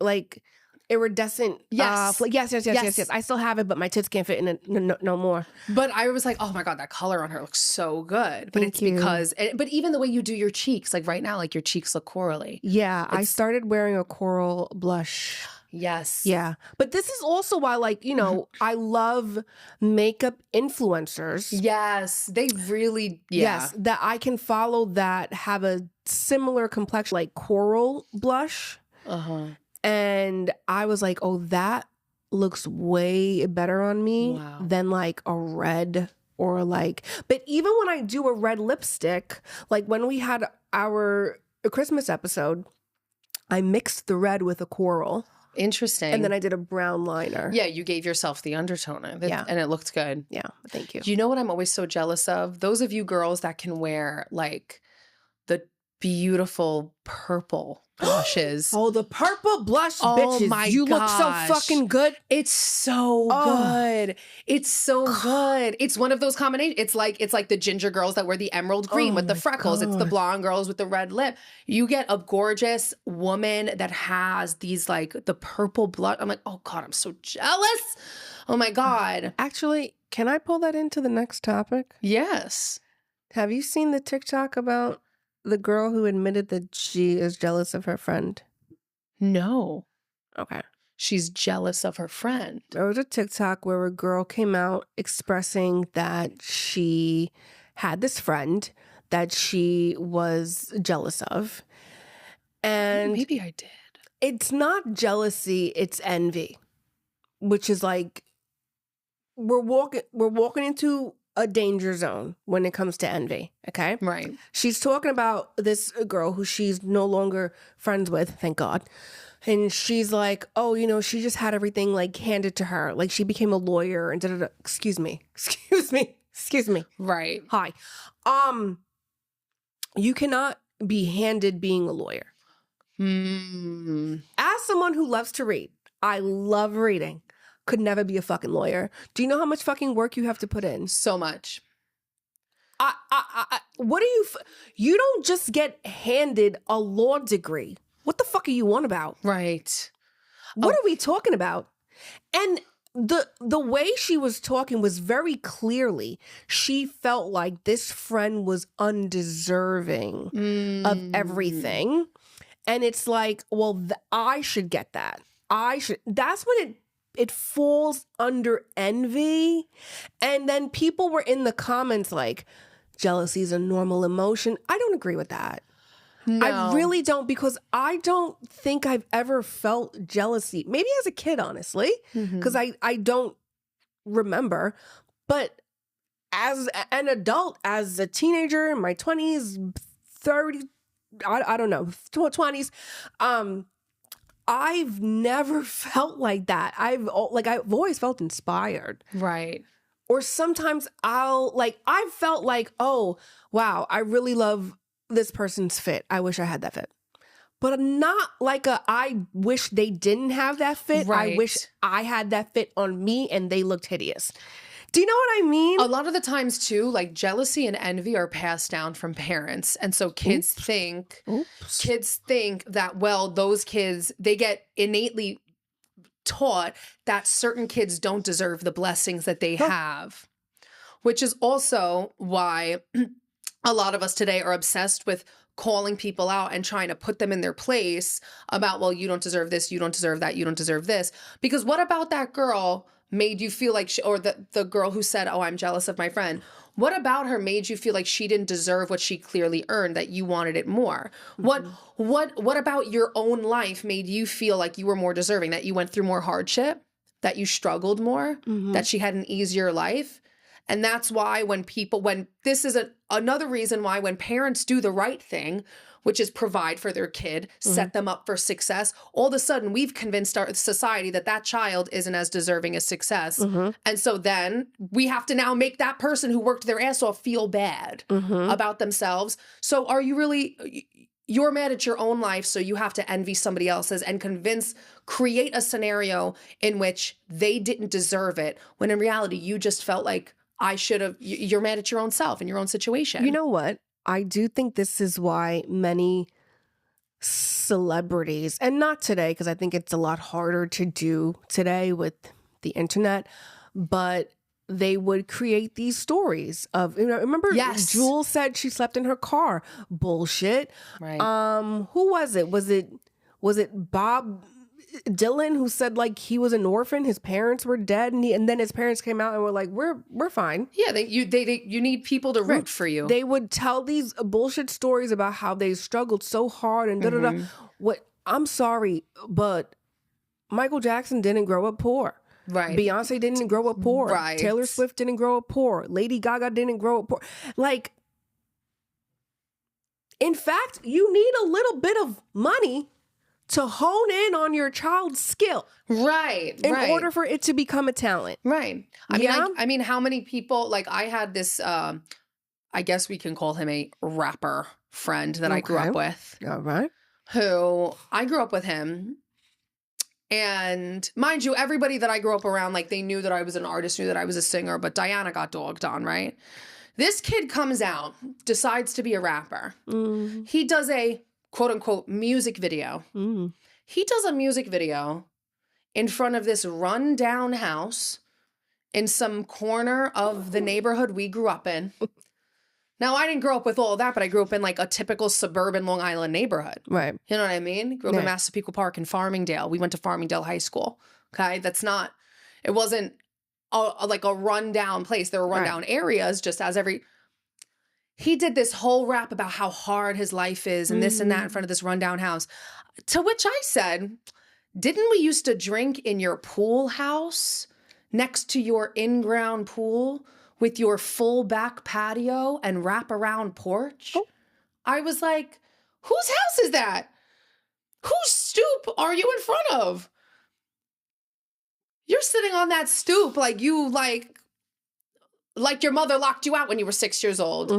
like iridescent. Yes. Yes. I still have it, but my tits can't fit in it no more. But I was like, oh my God, that color on her looks so good. But it's because, but even the way you do your cheeks, like right now, like your cheeks look corally. Yeah, I started wearing a coral blush. Yes. Yeah. But this is also why, like, you know, I love makeup influencers. Yes. They really, Yes. That I can follow that have a similar complexion, like coral blush. And I was like, oh, that looks way better on me than like a red or like, but even when I do a red lipstick, like when we had our Christmas episode, I mixed the red with a coral. Interesting. And then I did a brown liner. Yeah, you gave yourself the undertoner. And it looked good. Yeah, thank you. Do you know what I'm always so jealous of? Those of you girls that can wear like the beautiful purple blushes. Oh, the purple blush, bitches. My you look so fucking good. It's so good. It's so good. It's one of those combinations. It's like the ginger girls that wear the emerald green with the freckles. It's the blonde girls with the red lip. You get a gorgeous woman that has these like the purple blush. I'm like, oh God, I'm so jealous. Oh my God. Actually, can I pull that into the next topic? Yes. Have you seen the TikTok about the girl who admitted that she is jealous of her friend? No. Okay. She's jealous of her friend. There was a TikTok where a girl came out expressing that she had this friend that she was jealous of. And maybe I did. It's not jealousy, it's envy. Which is like we're walking into a danger zone when it comes to envy, okay? Right. She's talking about this girl who she's no longer friends with, thank God. And she's like, oh, you know, she just had everything like handed to her. Like she became a lawyer and da-da-da. Excuse me. Right. Hi. You cannot be handed being a lawyer. As someone who loves to read, I love reading. Could never be a fucking lawyer. Do you know how much fucking work you have to put in? So much. What do you don't just get handed a law degree. What the fuck are you on about? Right. What are we talking about? And the way she was talking was very clearly, she felt like this friend was undeserving of everything. And it's like, well, I should get that. That's what it falls under envy. And then people were in the comments like, jealousy is a normal emotion. I don't agree with that. No. I really don't, because I don't think I've ever felt jealousy. Maybe as a kid, honestly, because I don't remember. But as an adult, as a teenager in my 20s, 30, I don't know, 20s, I've never felt like that. I've always felt inspired. Right. Or sometimes I've felt like, oh, wow, I really love this person's fit. I wish I had that fit. But not like I wish they didn't have that fit. Right. I wish I had that fit on me and they looked hideous. Do you know what I mean? A lot of the times too, like jealousy and envy are passed down from parents. And so kids think that, well, those kids, they get innately taught that certain kids don't deserve the blessings that they have, which is also why a lot of us today are obsessed with calling people out and trying to put them in their place about, well, you don't deserve this, you don't deserve that, you don't deserve this. Because what about that girl made you feel like or the girl who said, oh, I'm jealous of my friend? What about her made you feel like she didn't deserve what she clearly earned, that you wanted it more? What about your own life made you feel like you were more deserving, that you went through more hardship, that you struggled more, that she had an easier life? And that's why when this is another reason why when parents do the right thing, which is provide for their kid, set them up for success, all of a sudden we've convinced our society that child isn't as deserving as success. And so then we have to now make that person who worked their ass off feel bad about themselves. So are you really... You're mad at your own life, so you have to envy somebody else's and create a scenario in which they didn't deserve it, when in reality, you just felt like you're mad at your own self and your own situation. You know what? I do think this is why many celebrities, and not today, because I think it's a lot harder to do today with the internet, but they would create these stories of, remember Jules said she slept in her car. Bullshit. Right. Who was it? Was it Bob Dylan who said like he was an orphan, his parents were dead, and then his parents came out and were like, we're fine. Yeah, you need people to root for you. They would tell these bullshit stories about how they struggled so hard and da-da-da. What, I'm sorry, but Michael Jackson didn't grow up poor. Right. Beyonce didn't grow up poor. Right. Taylor Swift didn't grow up poor. Lady Gaga didn't grow up poor. Like, in fact, you need a little bit of money to hone in on your child's skill. Right. In order for it to become a talent. Right. I mean, how many people, like I had this, I guess we can call him a rapper friend that I grew up with. All right. Who, I grew up with him. And mind you, everybody that I grew up around, like they knew that I was an artist, knew that I was a singer, but Diana got dogged on, right? This kid comes out, decides to be a rapper. He does a quote unquote music video. He does a music video in front of this rundown house in some corner of the neighborhood we grew up in. Now, I didn't grow up with all of that, but I grew up in like a typical suburban Long Island neighborhood. Right. You know what I mean? Grew up in Massapequa Park and Farmingdale. We went to Farmingdale High School. Okay. It wasn't like a rundown place. There were rundown areas just as he did this whole rap about how hard his life is and this and that in front of this rundown house. To which I said, didn't we used to drink in your pool house next to your in-ground pool with your full back patio and wrap-around porch? Oh. I was like, whose house is that? Whose stoop are you in front of? You're sitting on that stoop like your mother locked you out when you were 6 years old.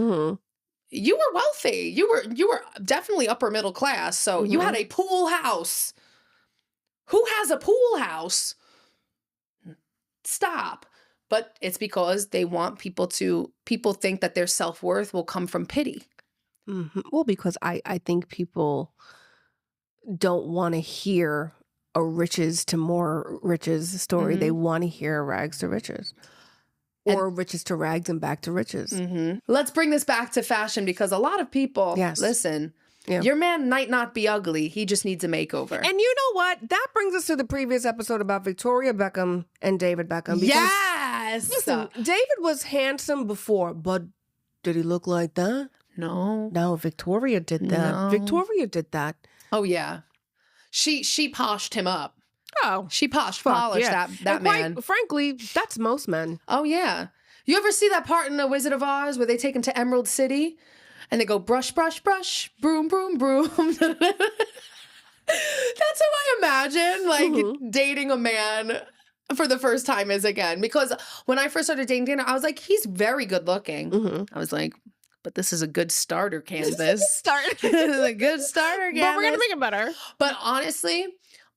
You were wealthy. You were definitely upper middle class. So you had a pool house. Who has a pool house? Stop. But it's because they want people think that their self-worth will come from pity. Well, because I think people don't want to hear a riches to more riches story. They want to hear rags to riches. Or riches to rags and back to riches. Let's bring this back to fashion because a lot of people, listen, your man might not be ugly. He just needs a makeover. And you know what? That brings us to the previous episode about Victoria Beckham and David Beckham. Yes! Listen, David was handsome before, but did he look like that? No. No, Victoria did that. No. Victoria did that. Oh, yeah. She poshed him up. Oh, she polished that man. Quite frankly, that's most men. Oh, yeah. You ever see that part in The Wizard of Oz where they take him to Emerald City and they go brush, brush, brush, broom, broom, broom? That's how I imagine dating a man for the first time is again. Because when I first started dating Dana, I was like, he's very good looking. I was like, but this is a good starter canvas. This is a good starter canvas. But we're going to make it better. But honestly,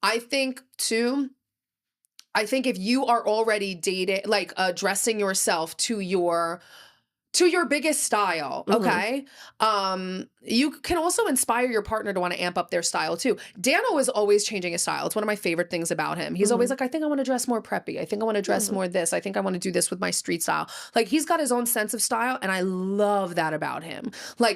I think if you are already dating, dressing yourself to your biggest style, okay? You can also inspire your partner to want to amp up their style too. Dano is always changing his style. It's one of my favorite things about him. He's always like, I think I want to dress more preppy. I think I want to dress more this. I think I want to do this with my street style. Like he's got his own sense of style and I love that about him.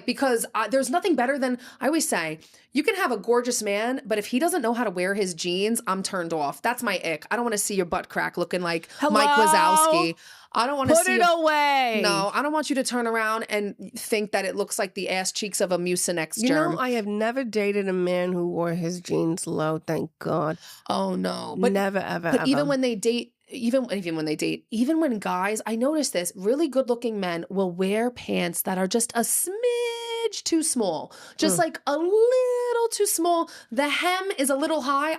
Because there's nothing better than, I always say, you can have a gorgeous man, but if he doesn't know how to wear his jeans, I'm turned off. That's my ick. I don't want to see your butt crack looking like Mike Wazowski. I don't want to see it away. No, I don't want you to turn around and think that it looks like the ass cheeks of a Mucinex germ. You know, I have never dated a man who wore his jeans low, thank God. Oh no. But never, ever, but ever. Even when they date, even when guys, I notice this, really good looking men will wear pants that are just a smidge too small. Just like a little too small. The hem is a little high.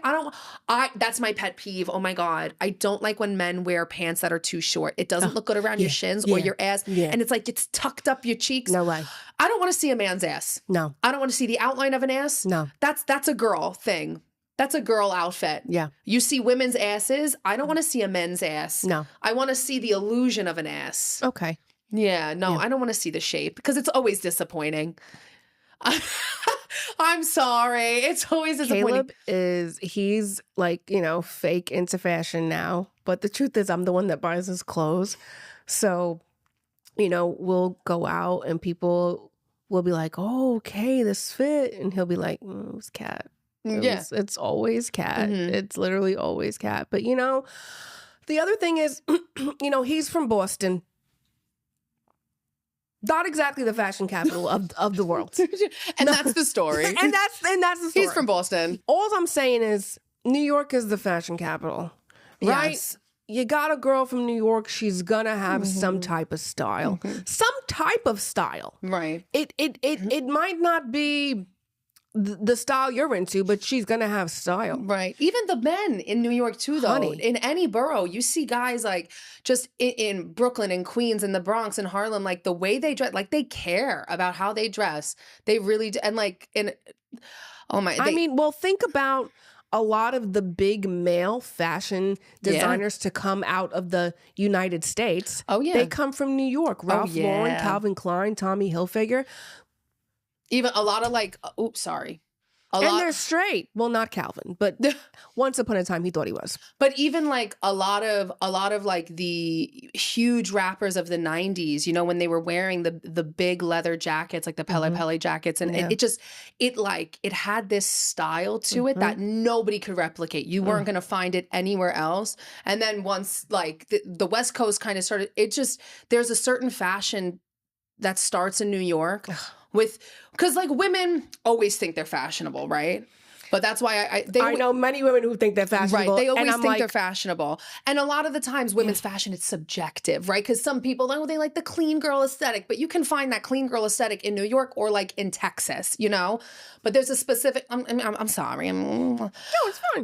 That's my pet peeve. Oh my God. I don't like when men wear pants that are too short. It doesn't look good around your shins or your ass. Yeah. And it's like it's tucked up your cheeks. No way. I don't want to see a man's ass. No. I don't want to see the outline of an ass. No. That's a girl thing. That's a girl outfit. Yeah. You see women's asses. I don't want to see a men's ass. No. I want to see the illusion of an ass. Okay. Yeah. No, I don't want to see the shape because it's always disappointing. I'm sorry. It's always disappointing. Caleb he's like, fake into fashion now. But the truth is I'm the one that buys his clothes. So, we'll go out and people will be like, oh, okay, this fit. And he'll be like, it was cat. It's always cat. It's literally always cat. But, the other thing is, he's from Boston. Not exactly the fashion capital of the world. And that's the story. and that's the story. He's from Boston. All I'm saying is New York is the fashion capital. Right? Yes. You got a girl from New York, she's gonna have some type of style. Some type of style. Right. It might not be the style you're into, but she's gonna have style. Right. Even the men in New York too, though. Honey. In any borough, you see guys like just in Brooklyn and Queens and the Bronx and Harlem, like the way they dress, like they care about how they dress. They really do. And like think about a lot of the big male fashion designers to come out of the United States. Oh yeah. They come from New York. Ralph Lauren, Calvin Klein, Tommy Hilfiger. Even a lot of like, they're straight. Well, not Calvin, but once upon a time he thought he was. But even like a lot of like the huge rappers of the 90s, when they were wearing the big leather jackets, like the Pele Pele jackets, and it had this style to it that nobody could replicate. You weren't going to find it anywhere else. And then once like the West Coast kind of started, there's a certain fashion that starts in New York. Because like women always think they're fashionable, right? But that's why I know many women who think they're fashionable. Right, they always think they're fashionable. And a lot of the times women's fashion is subjective, right? Because some people, they like the clean girl aesthetic, but you can find that clean girl aesthetic in New York or like in Texas, But there's a specific, I'm sorry. No, it's fine.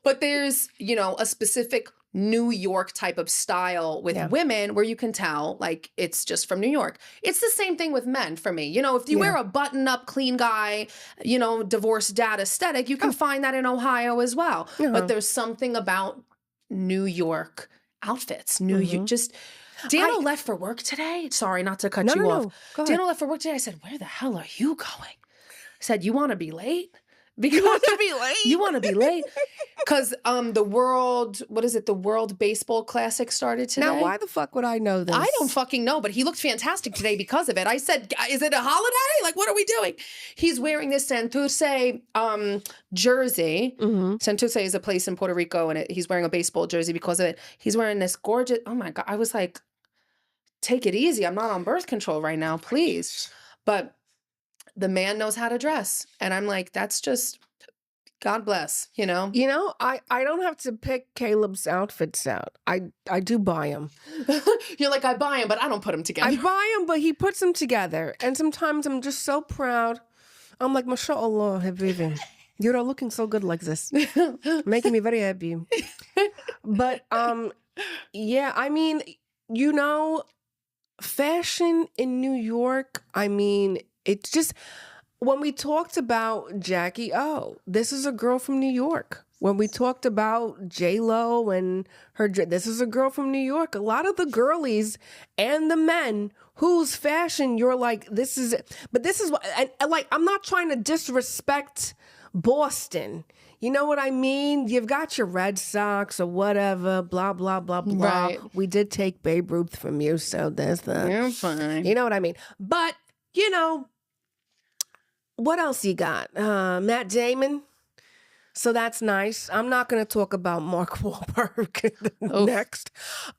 But there's, a specific New York type of style with women where you can tell like it's just from New York. It's the same thing with men for me. If you wear a button-up clean guy, divorced dad aesthetic, you can find that in Ohio as well. But there's something about New York outfits. Daniel left for work today. Sorry, not to cut you off. No. Daniel left for work today. I said, where the hell are you going? I said, you want to be late? Because you want to be late because the World Baseball Classic started today. Now, why the fuck would I know this? I don't fucking know, but he looked fantastic today because of it. I said, is it a holiday? Like, what are we doing? He's wearing this Santurce jersey. Santurce is a place in Puerto Rico, and he's wearing a baseball jersey because of it. He's wearing this gorgeous, oh my God. I was like, take it easy. I'm not on birth control right now, please. But the man knows how to dress. And I'm like, that's just, God bless, I don't have to pick Caleb's outfits out. I do buy them. You're like, I buy them, but I don't put them together. I buy them, but he puts them together. And sometimes I'm just so proud. I'm like, mashallah, habibi. You're looking so good like this. Making me very happy. But, fashion in New York, it's just, when we talked about Jackie O, this is a girl from New York. When we talked about J-Lo and this is a girl from New York. A lot of the girlies and the men whose fashion you're like, this is what, and I'm not trying to disrespect Boston. You know what I mean? You've got your Red Sox or whatever, blah, blah, blah, blah. Right. We did take Babe Ruth from you, so there's the... You're fine. You know what I mean? But, what else you got? Matt Damon. So that's nice. I'm not going to talk about Mark Wahlberg next.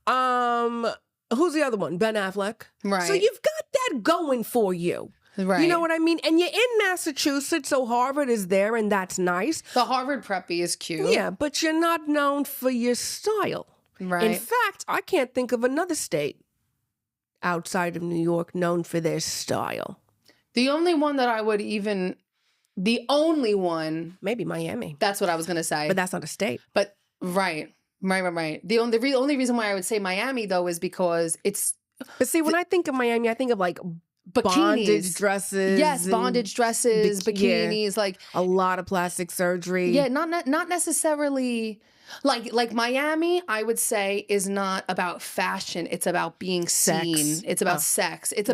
Who's the other one? Ben Affleck. Right. So you've got that going for you. Right. You know what I mean? And you're in Massachusetts, so Harvard is there, and that's nice. The Harvard preppy is cute. Yeah, but you're not known for your style. Right. In fact, I can't think of another state outside of New York known for their style. The only one that I would even... The only one... Maybe Miami. That's what I was going to say. But that's not a state. But, right. The only reason why I would say Miami, though, is because it's... But see, when I think of Miami, I think of like bondage dresses. Yes, bondage dresses, bikinis, like a lot of plastic surgery. Yeah, not necessarily like Miami, I would say, is not about fashion. It's about being seen. It's about sex. It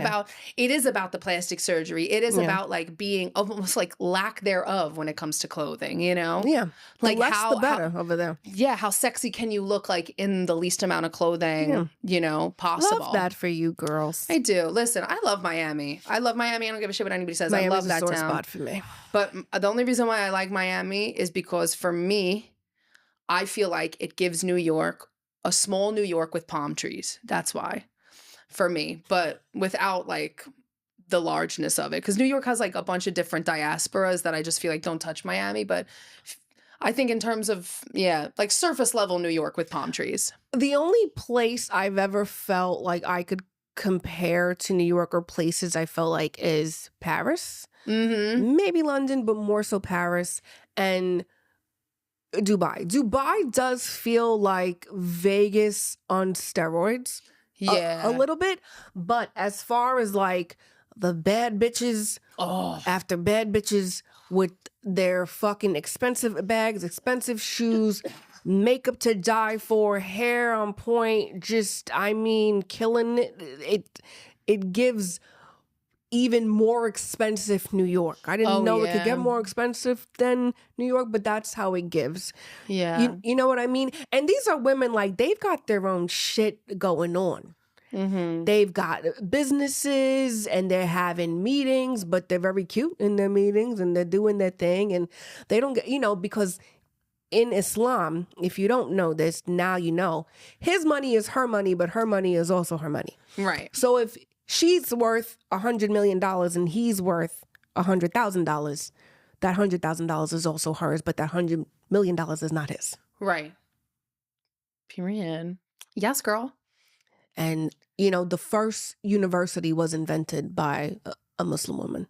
is about the plastic surgery. It is about like being almost like lack thereof when it comes to clothing, you know? Yeah. Like the less the better over there. Yeah, how sexy can you look like in the least amount of clothing, you know, possible. Love that for you girls. I do. Listen, I love Miami. I don't give a shit what anybody says. Miami's I love that a sore town. spot for me. But the only reason why I like Miami is because for me, I feel like it gives New York a small New York with palm trees. That's why, for me. But without like the largeness of it. Because New York has like a bunch of different diasporas that I just feel like don't touch Miami. But I think in terms of, like surface level New York with palm trees. The only place I've ever felt like I could compare to New York or places I felt like is Paris. Mm-hmm. Maybe London, but more so Paris. And Dubai. Dubai does feel like Vegas on steroids. Yeah. A little bit. But as far as like the bad bitches after bad bitches with their fucking expensive bags, expensive shoes, makeup to die for, hair on point, just, I mean, killing it. It gives even more expensive New York. I didn't know it could get more expensive than New York, but that's how it gives. Yeah. You know what I mean? And these are women, like, they've got their own shit going on. Mm-hmm. They've got businesses and they're having meetings, but they're very cute in their meetings and they're doing their thing. And they don't get, because in Islam, if you don't know this, now you know, his money is her money, but her money is also her money. Right. So if she's worth $100 million and he's worth $100,000, that $100,000 is also hers, but that $100 million is not his. Right. Period. Yes, girl. And, the first university was invented by a Muslim woman.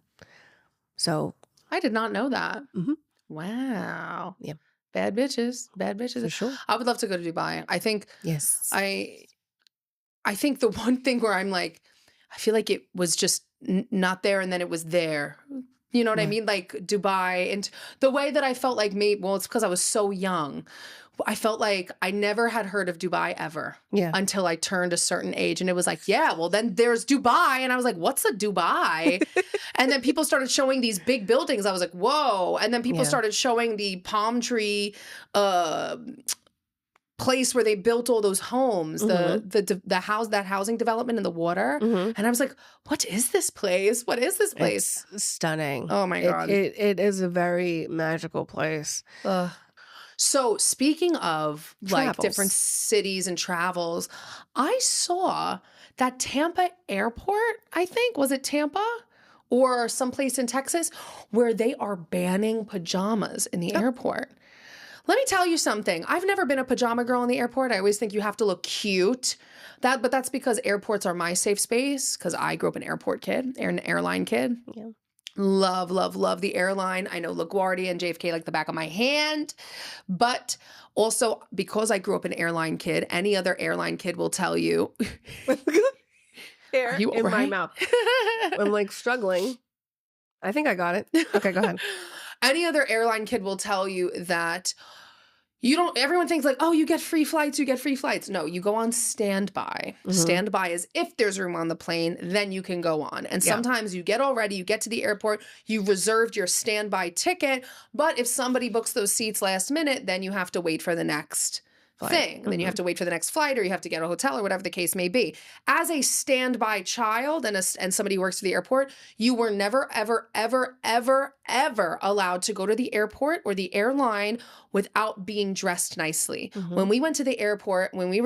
So. I did not know that. Mm-hmm. Wow. Yeah. Bad bitches. For sure. I would love to go to Dubai. I think. Yes. I think the one thing where I'm like, I feel like it was just not there and then it was there. You know what I mean? Like Dubai, and the way that I felt like it's because I was so young. I felt like I never had heard of Dubai ever until I turned a certain age. And it was like, well, then there's Dubai. And I was like, what's a Dubai? And then people started showing these big buildings. I was like, whoa. And then people started showing the palm tree place where they built all those homes, the housing development in the water. Mm-hmm. And I was like, what is this place? What is this place? It's stunning. Oh my God. It is a very magical place. So speaking of like different cities and travels, I saw that Tampa airport, I think, was it Tampa or someplace in Texas, where they are banning pajamas in the airport. Let me tell you something. I've never been a pajama girl in the airport. I always think you have to look cute. But that's because airports are my safe space, because I grew up an airport kid, an airline kid. Yeah. Love, love, love the airline. I know LaGuardia and JFK like the back of my hand. But also, because I grew up an airline kid, any other airline kid will tell you. Hair in my mouth. I'm like struggling. I think I got it. Okay, go ahead. Any other airline kid will tell you that everyone thinks like, oh, you get free flights. No, you go on standby. Mm-hmm. Standby is if there's room on the plane, then you can go on. And sometimes you get all ready, you get to the airport, you reserved your standby ticket. But if somebody books those seats last minute, then you have to wait for the next thing. Mm-hmm. Then you have to wait for the next flight, or you have to get a hotel, or whatever the case may be. As a standby child and somebody who works at the airport, you were never, ever, ever, ever, ever allowed to go to the airport or the airline without being dressed nicely. Mm-hmm. When we went to the airport, when we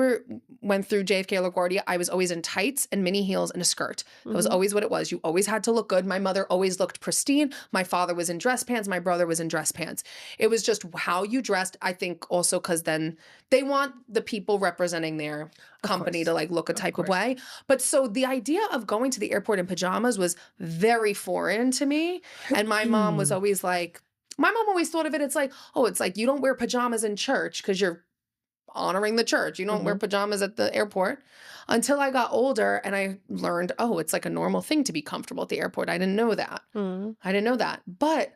went through JFK LaGuardia, I was always in tights and mini heels and a skirt. That was always what it was. You always had to look good. My mother always looked pristine. My father was in dress pants. My brother was in dress pants. It was just how you dressed. I think also because then they want the people representing their company to like look a type of way. But so the idea of going to the airport in pajamas was very foreign to me. And my mom was always like, my mom always thought of it, it's like you don't wear pajamas in church because you're honoring the church. You don't wear pajamas at the airport. Until I got older and I learned, oh, it's like a normal thing to be comfortable at the airport. I didn't know that. I didn't know that. But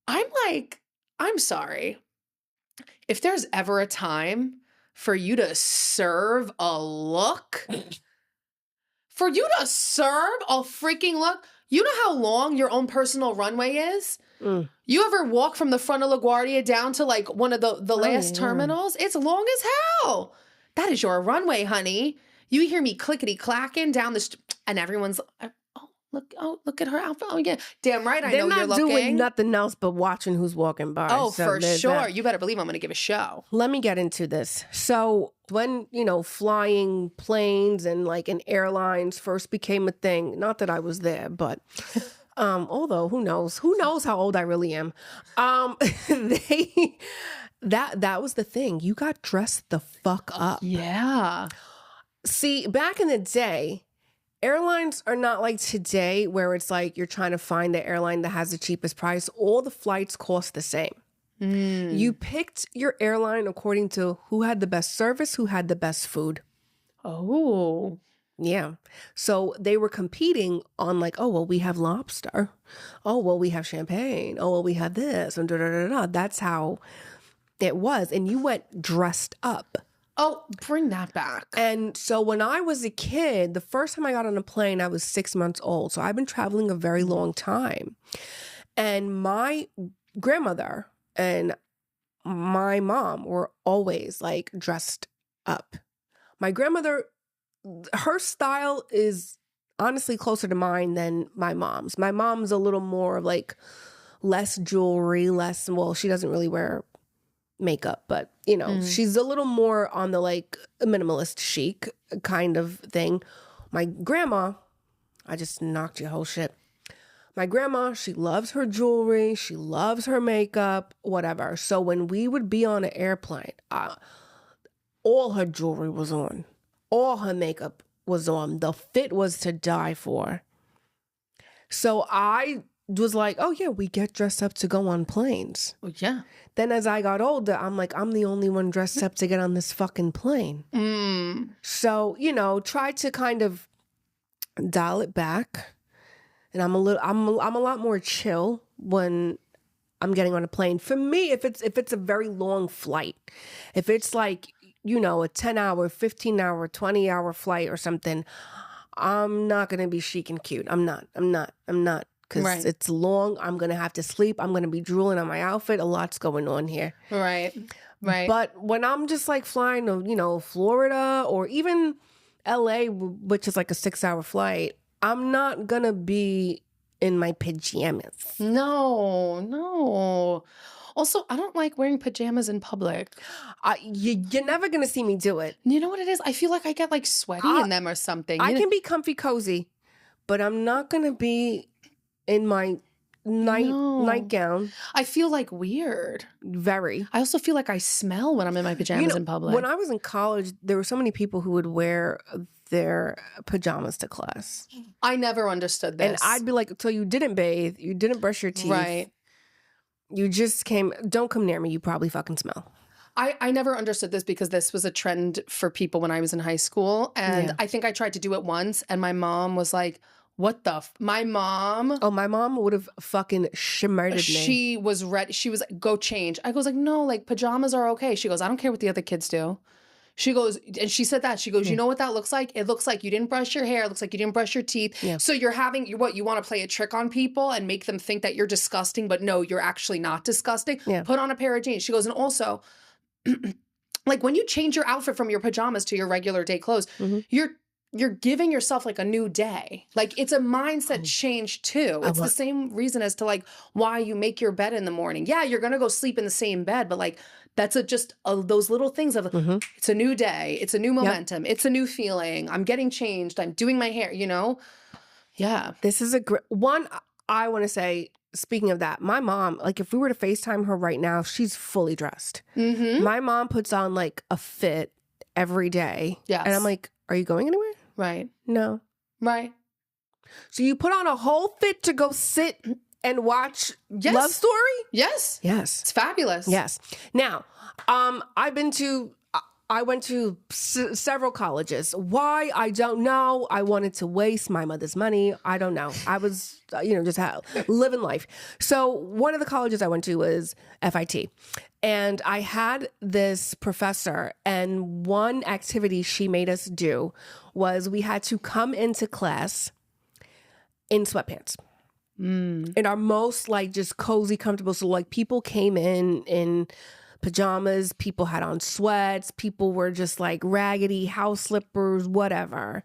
I'm like, I'm sorry. If there's ever a time for you to serve a look, for you to serve a freaking look, you know how long your own personal runway is? You ever walk from the front of LaGuardia down to like one of the last terminals? It's long as hell. That is your runway, honey. You hear me clickety clacking down the and everyone's look at her outfit. Oh yeah, damn right. I know you're looking. They're not doing nothing else but watching who's walking by. Oh, so for sure. That. You better believe I'm going to give a show. Let me get into this. So when flying planes and like in airlines first became a thing, not that I was there, but. Although who knows how old I really am. That was the thing. You got dressed the fuck up. Yeah. See, back in the day, airlines are not like today where it's like you're trying to find the airline that has the cheapest price. All the flights cost the same. You picked your airline according to who had the best service, who had the best food. Oh. Yeah. So they were competing on like, oh, well, we have lobster. Oh, well, we have champagne. Oh, well, we have this. And da-da-da-da. That's how it was. And you went dressed up. Oh, bring that back. And so when I was a kid, the first time I got on a plane, I was 6 months old. So I've been traveling a very long time. And my grandmother and my mom were always like dressed up. My grandmother, her style is honestly closer to mine than my mom's. My mom's a little more like less jewelry, well, she doesn't really wear makeup, but she's a little more on the like minimalist chic kind of thing. My grandma, I just knocked your whole shit. My grandma, she loves her jewelry, she loves her makeup, whatever. So when we would be on an airplane, all her jewelry was on. All her makeup was on. The fit was to die for. So I was like, oh yeah, we get dressed up to go on planes. Oh, yeah. Then as I got older, I'm like, I'm the only one dressed up to get on this fucking plane. So, try to kind of dial it back. And I'm a lot more chill when I'm getting on a plane. For me, if it's a very long flight, if it's like, a 10-hour, 15-hour, 20-hour flight or something, I'm not going to be chic and cute. I'm not. Because it's long. I'm going to have to sleep. I'm going to be drooling on my outfit. A lot's going on here. Right. But when I'm just like flying to, Florida or even LA, which is like a 6-hour flight, I'm not going to be in my pajamas. No. Also, I don't like wearing pajamas in public. You're never going to see me do it. You know what it is? I feel like I get like sweaty in them or something. I can be comfy cozy, but I'm not going to be in my nightgown. I feel like weird. Very. I also feel like I smell when I'm in my pajamas in public. When I was in college, there were so many people who would wear their pajamas to class. I never understood this. And I'd be like, so you didn't bathe, you didn't brush your teeth. Right. You just don't come near me, you probably fucking smell. I never understood this because this was a trend for people when I was in high school. And I think I tried to do it once and my mom was like, what the my mom? Oh, my mom would have fucking shimmered me. She was ready. She was like, go change. I was like, no, like pajamas are okay. She goes, I don't care what the other kids do. She goes, and she said that. She goes, you know what that looks like? It looks like you didn't brush your hair. It looks like you didn't brush your teeth. Yeah. So you want to play a trick on people and make them think that you're disgusting, but no, you're actually not disgusting. Yeah. Put on a pair of jeans. She goes, and also, like when you change your outfit from your pajamas to your regular day clothes, you're giving yourself like a new day. Like it's a mindset change too. It's the same reason as to like why you make your bed in the morning. Yeah, you're going to go sleep in the same bed, but like that's just those little things of it's a new day. It's a new momentum. It's a new feeling. I'm getting changed. I'm doing my hair, Yeah. This is a great one. I want to say, speaking of that, my mom, like if we were to FaceTime her right now, she's fully dressed. My mom puts on like a fit every day. Yes. And I'm like, are you going anywhere? Right. No. Right. So you put on a whole fit to go sit and watch Love Story? Yes. Yes. It's fabulous. Yes. Now, I've been to I went to several colleges. Why? I don't know. I wanted to waste my mother's money. I don't know. I was, just living life. So one of the colleges I went to was FIT. And I had this professor, and one activity she made us do was we had to come into class in sweatpants. In our most just cozy, comfortable. So people came in pajamas, people had on sweats, people were just raggedy house slippers, whatever.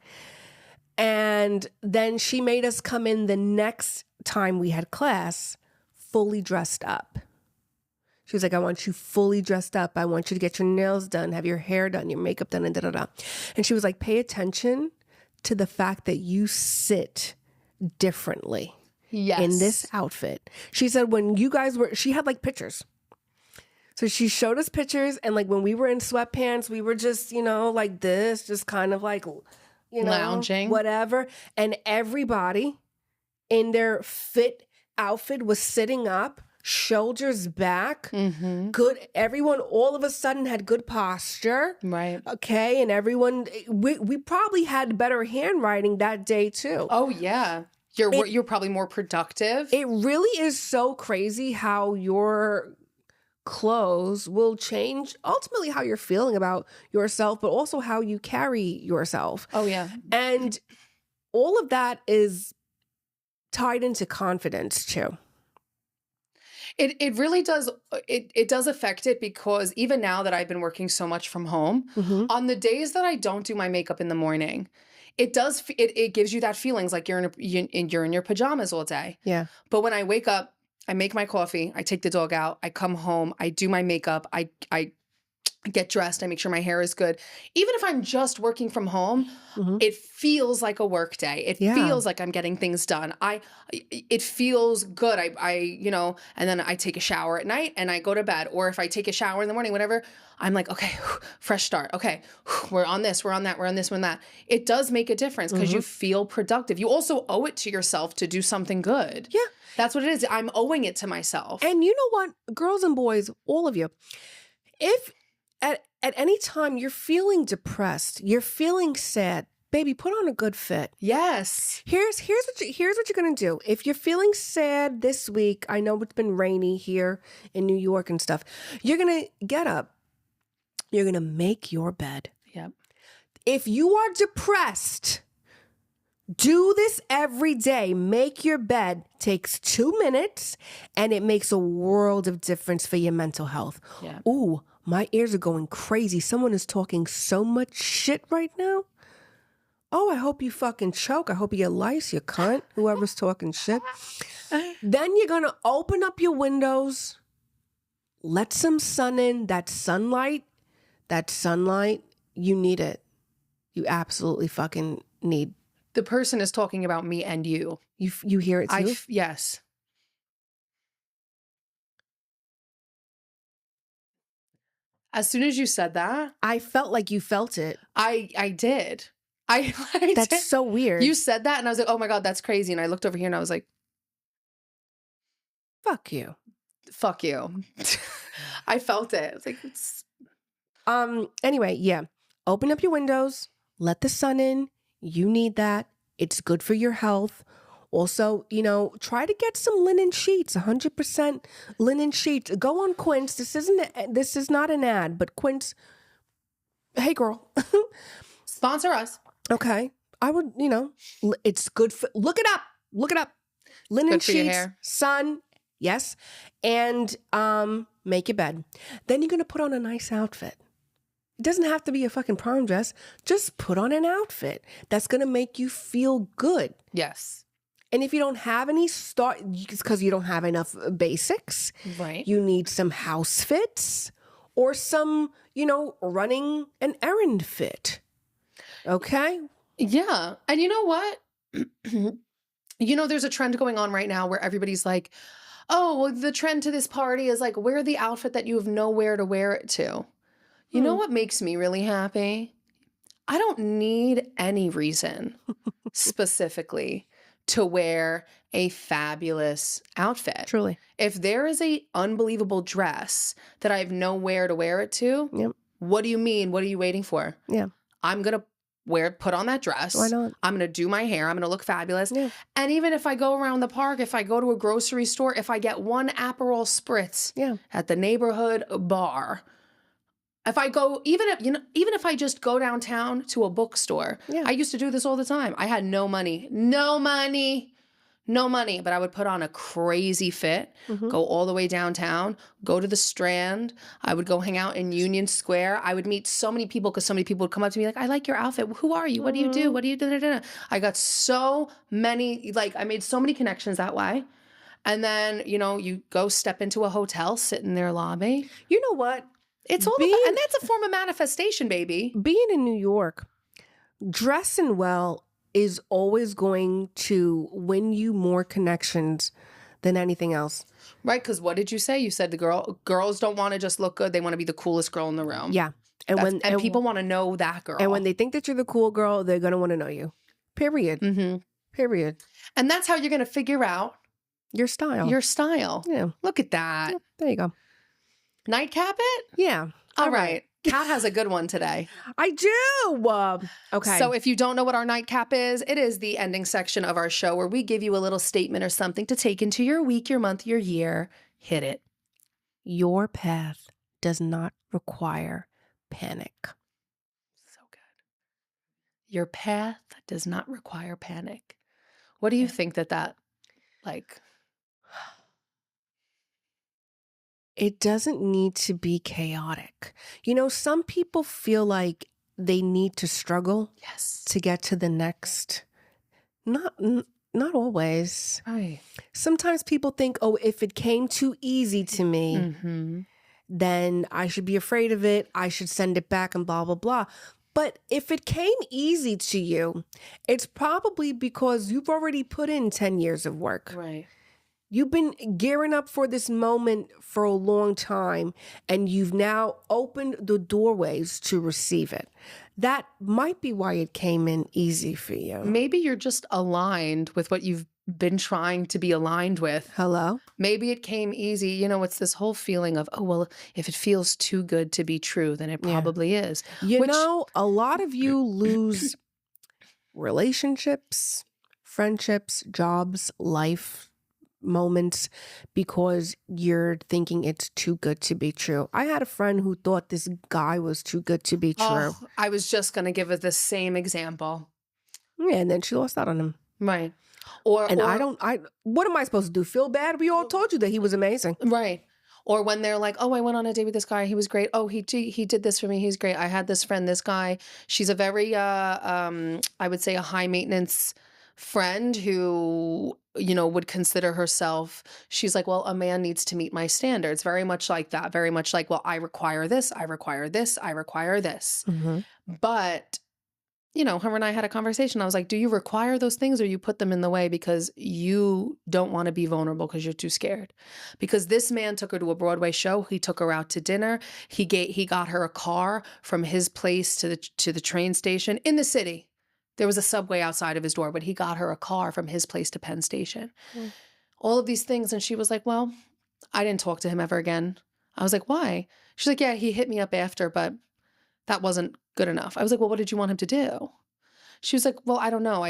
And then she made us come in the next time we had class fully dressed up. She was like, I want you fully dressed up. I want you to get your nails done, have your hair done, your makeup done, and da-da-da. And she was like, pay attention to the fact that you sit differently. Yes. In this outfit. She said when you guys she had pictures. So she showed us pictures, and when we were in sweatpants, we were just, like this, just kind of lounging, whatever. And everybody in their fit outfit was sitting up, shoulders back, good. Everyone all of a sudden had good posture. Right. Okay. And everyone, we probably had better handwriting that day too. Oh, yeah. You're probably more productive. It really is so crazy how your clothes will change ultimately how you're feeling about yourself, but also how you carry yourself. Oh, yeah. And all of that is tied into confidence too. It really does. It does affect it, because even now that I've been working so much from home, on the days that I don't do my makeup in the morning, it gives you that feelings like you're in your pajamas all day. Yeah. But when I wake up, I make my coffee, I take the dog out, I come home, I do my makeup, I get dressed, I make sure my hair is good. Even if I'm just working from home, it feels like a work day. It feels like I'm getting things done. It feels good. And then I take a shower at night and I go to bed. Or if I take a shower in the morning, whatever, I'm like, okay, fresh start. Okay, we're on this, we're on that, we're on this, we're on that. It does make a difference because you feel productive. You also owe it to yourself to do something good. Yeah. That's what it is. I'm owing it to myself. And you know what, girls and boys, all of you, if at any time you're feeling depressed, you're feeling sad, baby, put on a good fit. Yes. Here's what you're gonna do. If you're feeling sad this week, I know it's been rainy here in New York and stuff. You're gonna get up. You're gonna make your bed. Yep. If you are depressed, do this every day. Make your bed. Takes 2 minutes, and it makes a world of difference for your mental health. Yeah. Ooh, my ears are going crazy. Someone is talking so much shit right now. Oh, I hope you fucking choke. I hope you get lice, you cunt, whoever's talking shit. Then you're going to open up your windows, let some sun in. That sunlight, you need it. You absolutely fucking need. The person is talking about me and you. You hear it too? Yes. As soon as you said that, I felt like you felt it. I did. That's did. So weird. You said that and I was like, oh my God, that's crazy. And I looked over here and I was like, fuck you. Fuck you. I felt it. I was like, it's... Anyway, yeah. Open up your windows. Let the sun in. You need that. It's good for your health. Also, try to get some linen sheets, 100% linen sheets. Go on Quince. This is not an ad, but Quince, hey girl. Sponsor us. Okay. I would, it's good for, look it up. Linen good for sheets, your hair. sun, yes. And make your bed. Then you're going to put on a nice outfit. It doesn't have to be a fucking prom dress. Just put on an outfit that's going to make you feel good. Yes. And if you don't have any, because you don't have enough basics. Right. You need some house fits or some, running an errand fit. Okay? Yeah. And you know what? There's a trend going on right now where everybody's like, oh, well, the trend to this party is like, wear the outfit that you have nowhere to wear it to. You know what makes me really happy? I don't need any reason specifically to wear a fabulous outfit. Truly. If there is a unbelievable dress that I have nowhere to wear it to, What do you mean? What are you waiting for? Yeah. I'm going to put on that dress. Why not? I'm going to do my hair. I'm going to look fabulous. Yeah. And even if I go around the park, if I go to a grocery store, if I get one Aperol spritz at the neighborhood bar, if I go, even if I just go downtown to a bookstore, I used to do this all the time. I had no money, but I would put on a crazy fit, go all the way downtown, go to the Strand. I would go hang out in Union Square. I would meet so many people because so many people would come up to me like, I like your outfit. Who are you? What do you do? What do you do? I got so many, I made so many connections that way. And then, you go step into a hotel, sit in their lobby. You know what? It's all about, and that's a form of manifestation, baby. Being in New York, dressing well is always going to win you more connections than anything else. Right, because what did you say? You said the girls don't want to just look good. They want to be the coolest girl in the room. Yeah. And people want to know that girl. And when they think that you're the cool girl, they're going to want to know you. Period. Period. And that's how you're going to figure out your style. Yeah. Look at that. Yeah, there you go. Nightcap it? Yeah. All right. Kat has a good one today. I do. Okay. So if you don't know what our nightcap is, it is the ending section of our show where we give you a little statement or something to take into your week, your month, your year. Hit it. Your path does not require panic. So good. Your path does not require panic. What do you think that like? It doesn't need to be chaotic. Some people feel like they need to struggle to get to the next. Not always. Right. Sometimes people think, oh, if it came too easy to me, then I should be afraid of it. I should send it back and blah, blah, blah. But if it came easy to you, it's probably because you've already put in 10 years of work. Right. You've been gearing up for this moment for a long time, and you've now opened the doorways to receive it. That might be why it came in easy for you. Maybe you're just aligned with what you've been trying to be aligned with. Hello? Maybe it came easy. It's this whole feeling of, oh, well, if it feels too good to be true, then it probably is. A lot of you lose relationships, friendships, jobs, life moments because you're thinking it's too good to be true. I had a friend who thought this guy was too good to be true. Oh, I was just going to give it the same example. Yeah, and then she lost out on him. Right. What am I supposed to do? Feel bad? We all told you that he was amazing. Right. Or when they're like, oh, I went on a date with this guy. He was great. Oh, he did this for me. He's great. I had this friend, this guy. She's a very, I would say a high maintenance friend who, would consider herself, she's like, well, a man needs to meet my standards. Very much like that. Very much like, well, I require this. I require this. I require this. But, her and I had a conversation. I was like, do you require those things or you put them in the way because you don't want to be vulnerable because you're too scared? Because this man took her to a Broadway show. He took her out to dinner. He got her a car from his place to the train station in the city. There was a subway outside of his door, but he got her a car from his place to Penn Station. All of these things. And she was like, well, I didn't talk to him ever again. I was like, why? She's like, yeah, he hit me up after, but that wasn't good enough. I was like, well, what did you want him to do? She was like, well, I don't know.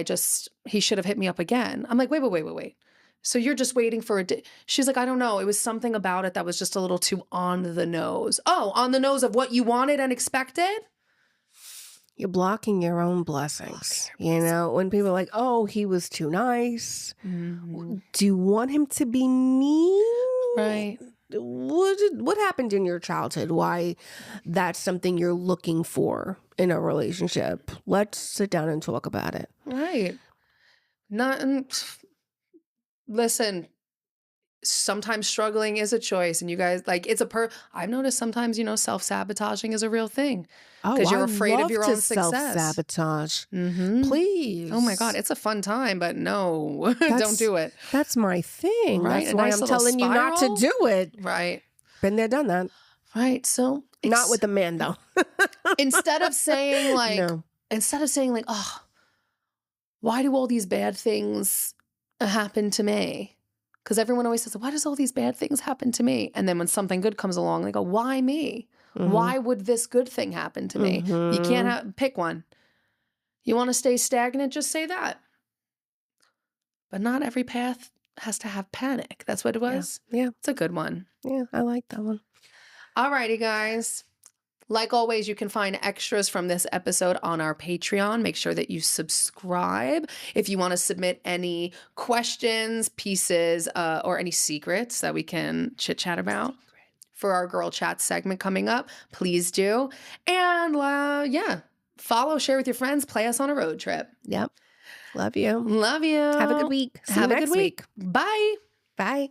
He should have hit me up again. I'm like, wait. So you're just waiting for a day. She's like, I don't know. It was something about it that was just a little too on the nose. Oh, on the nose of what you wanted and expected? You're blocking your own blessings. When people are like, oh, he was too nice. Do you want him to be mean? Right. What happened in your childhood? Why that's something you're looking for in a relationship? Let's sit down and talk about it. Right. Listen, sometimes struggling is a choice, and you guys I've noticed sometimes, self-sabotaging is a real thing because you're afraid of your own success. Self-sabotage. Please. Oh my God. It's a fun time, but no, don't do it. That's my thing. Right. That's why I'm telling you not to do it. Right. Been there, done that. Right. So not with a man though. instead of saying oh, why do all these bad things happen to me? Because everyone always says, why does all these bad things happen to me? And then when something good comes along, they go, why me? Why would this good thing happen to me? You can't pick one. You want to stay stagnant, just say that. But not every path has to have panic. That's what it was? Yeah. It's a good one. Yeah, I like that one. All righty, guys. Like always, you can find extras from this episode on our Patreon. Make sure that you subscribe. If you want to submit any questions, pieces, or any secrets that we can chit-chat about for our Girl Chat segment coming up, please do. And follow, share with your friends, play us on a road trip. Yep. Love you. Love you. Have a good week. See you next week. Bye. Bye.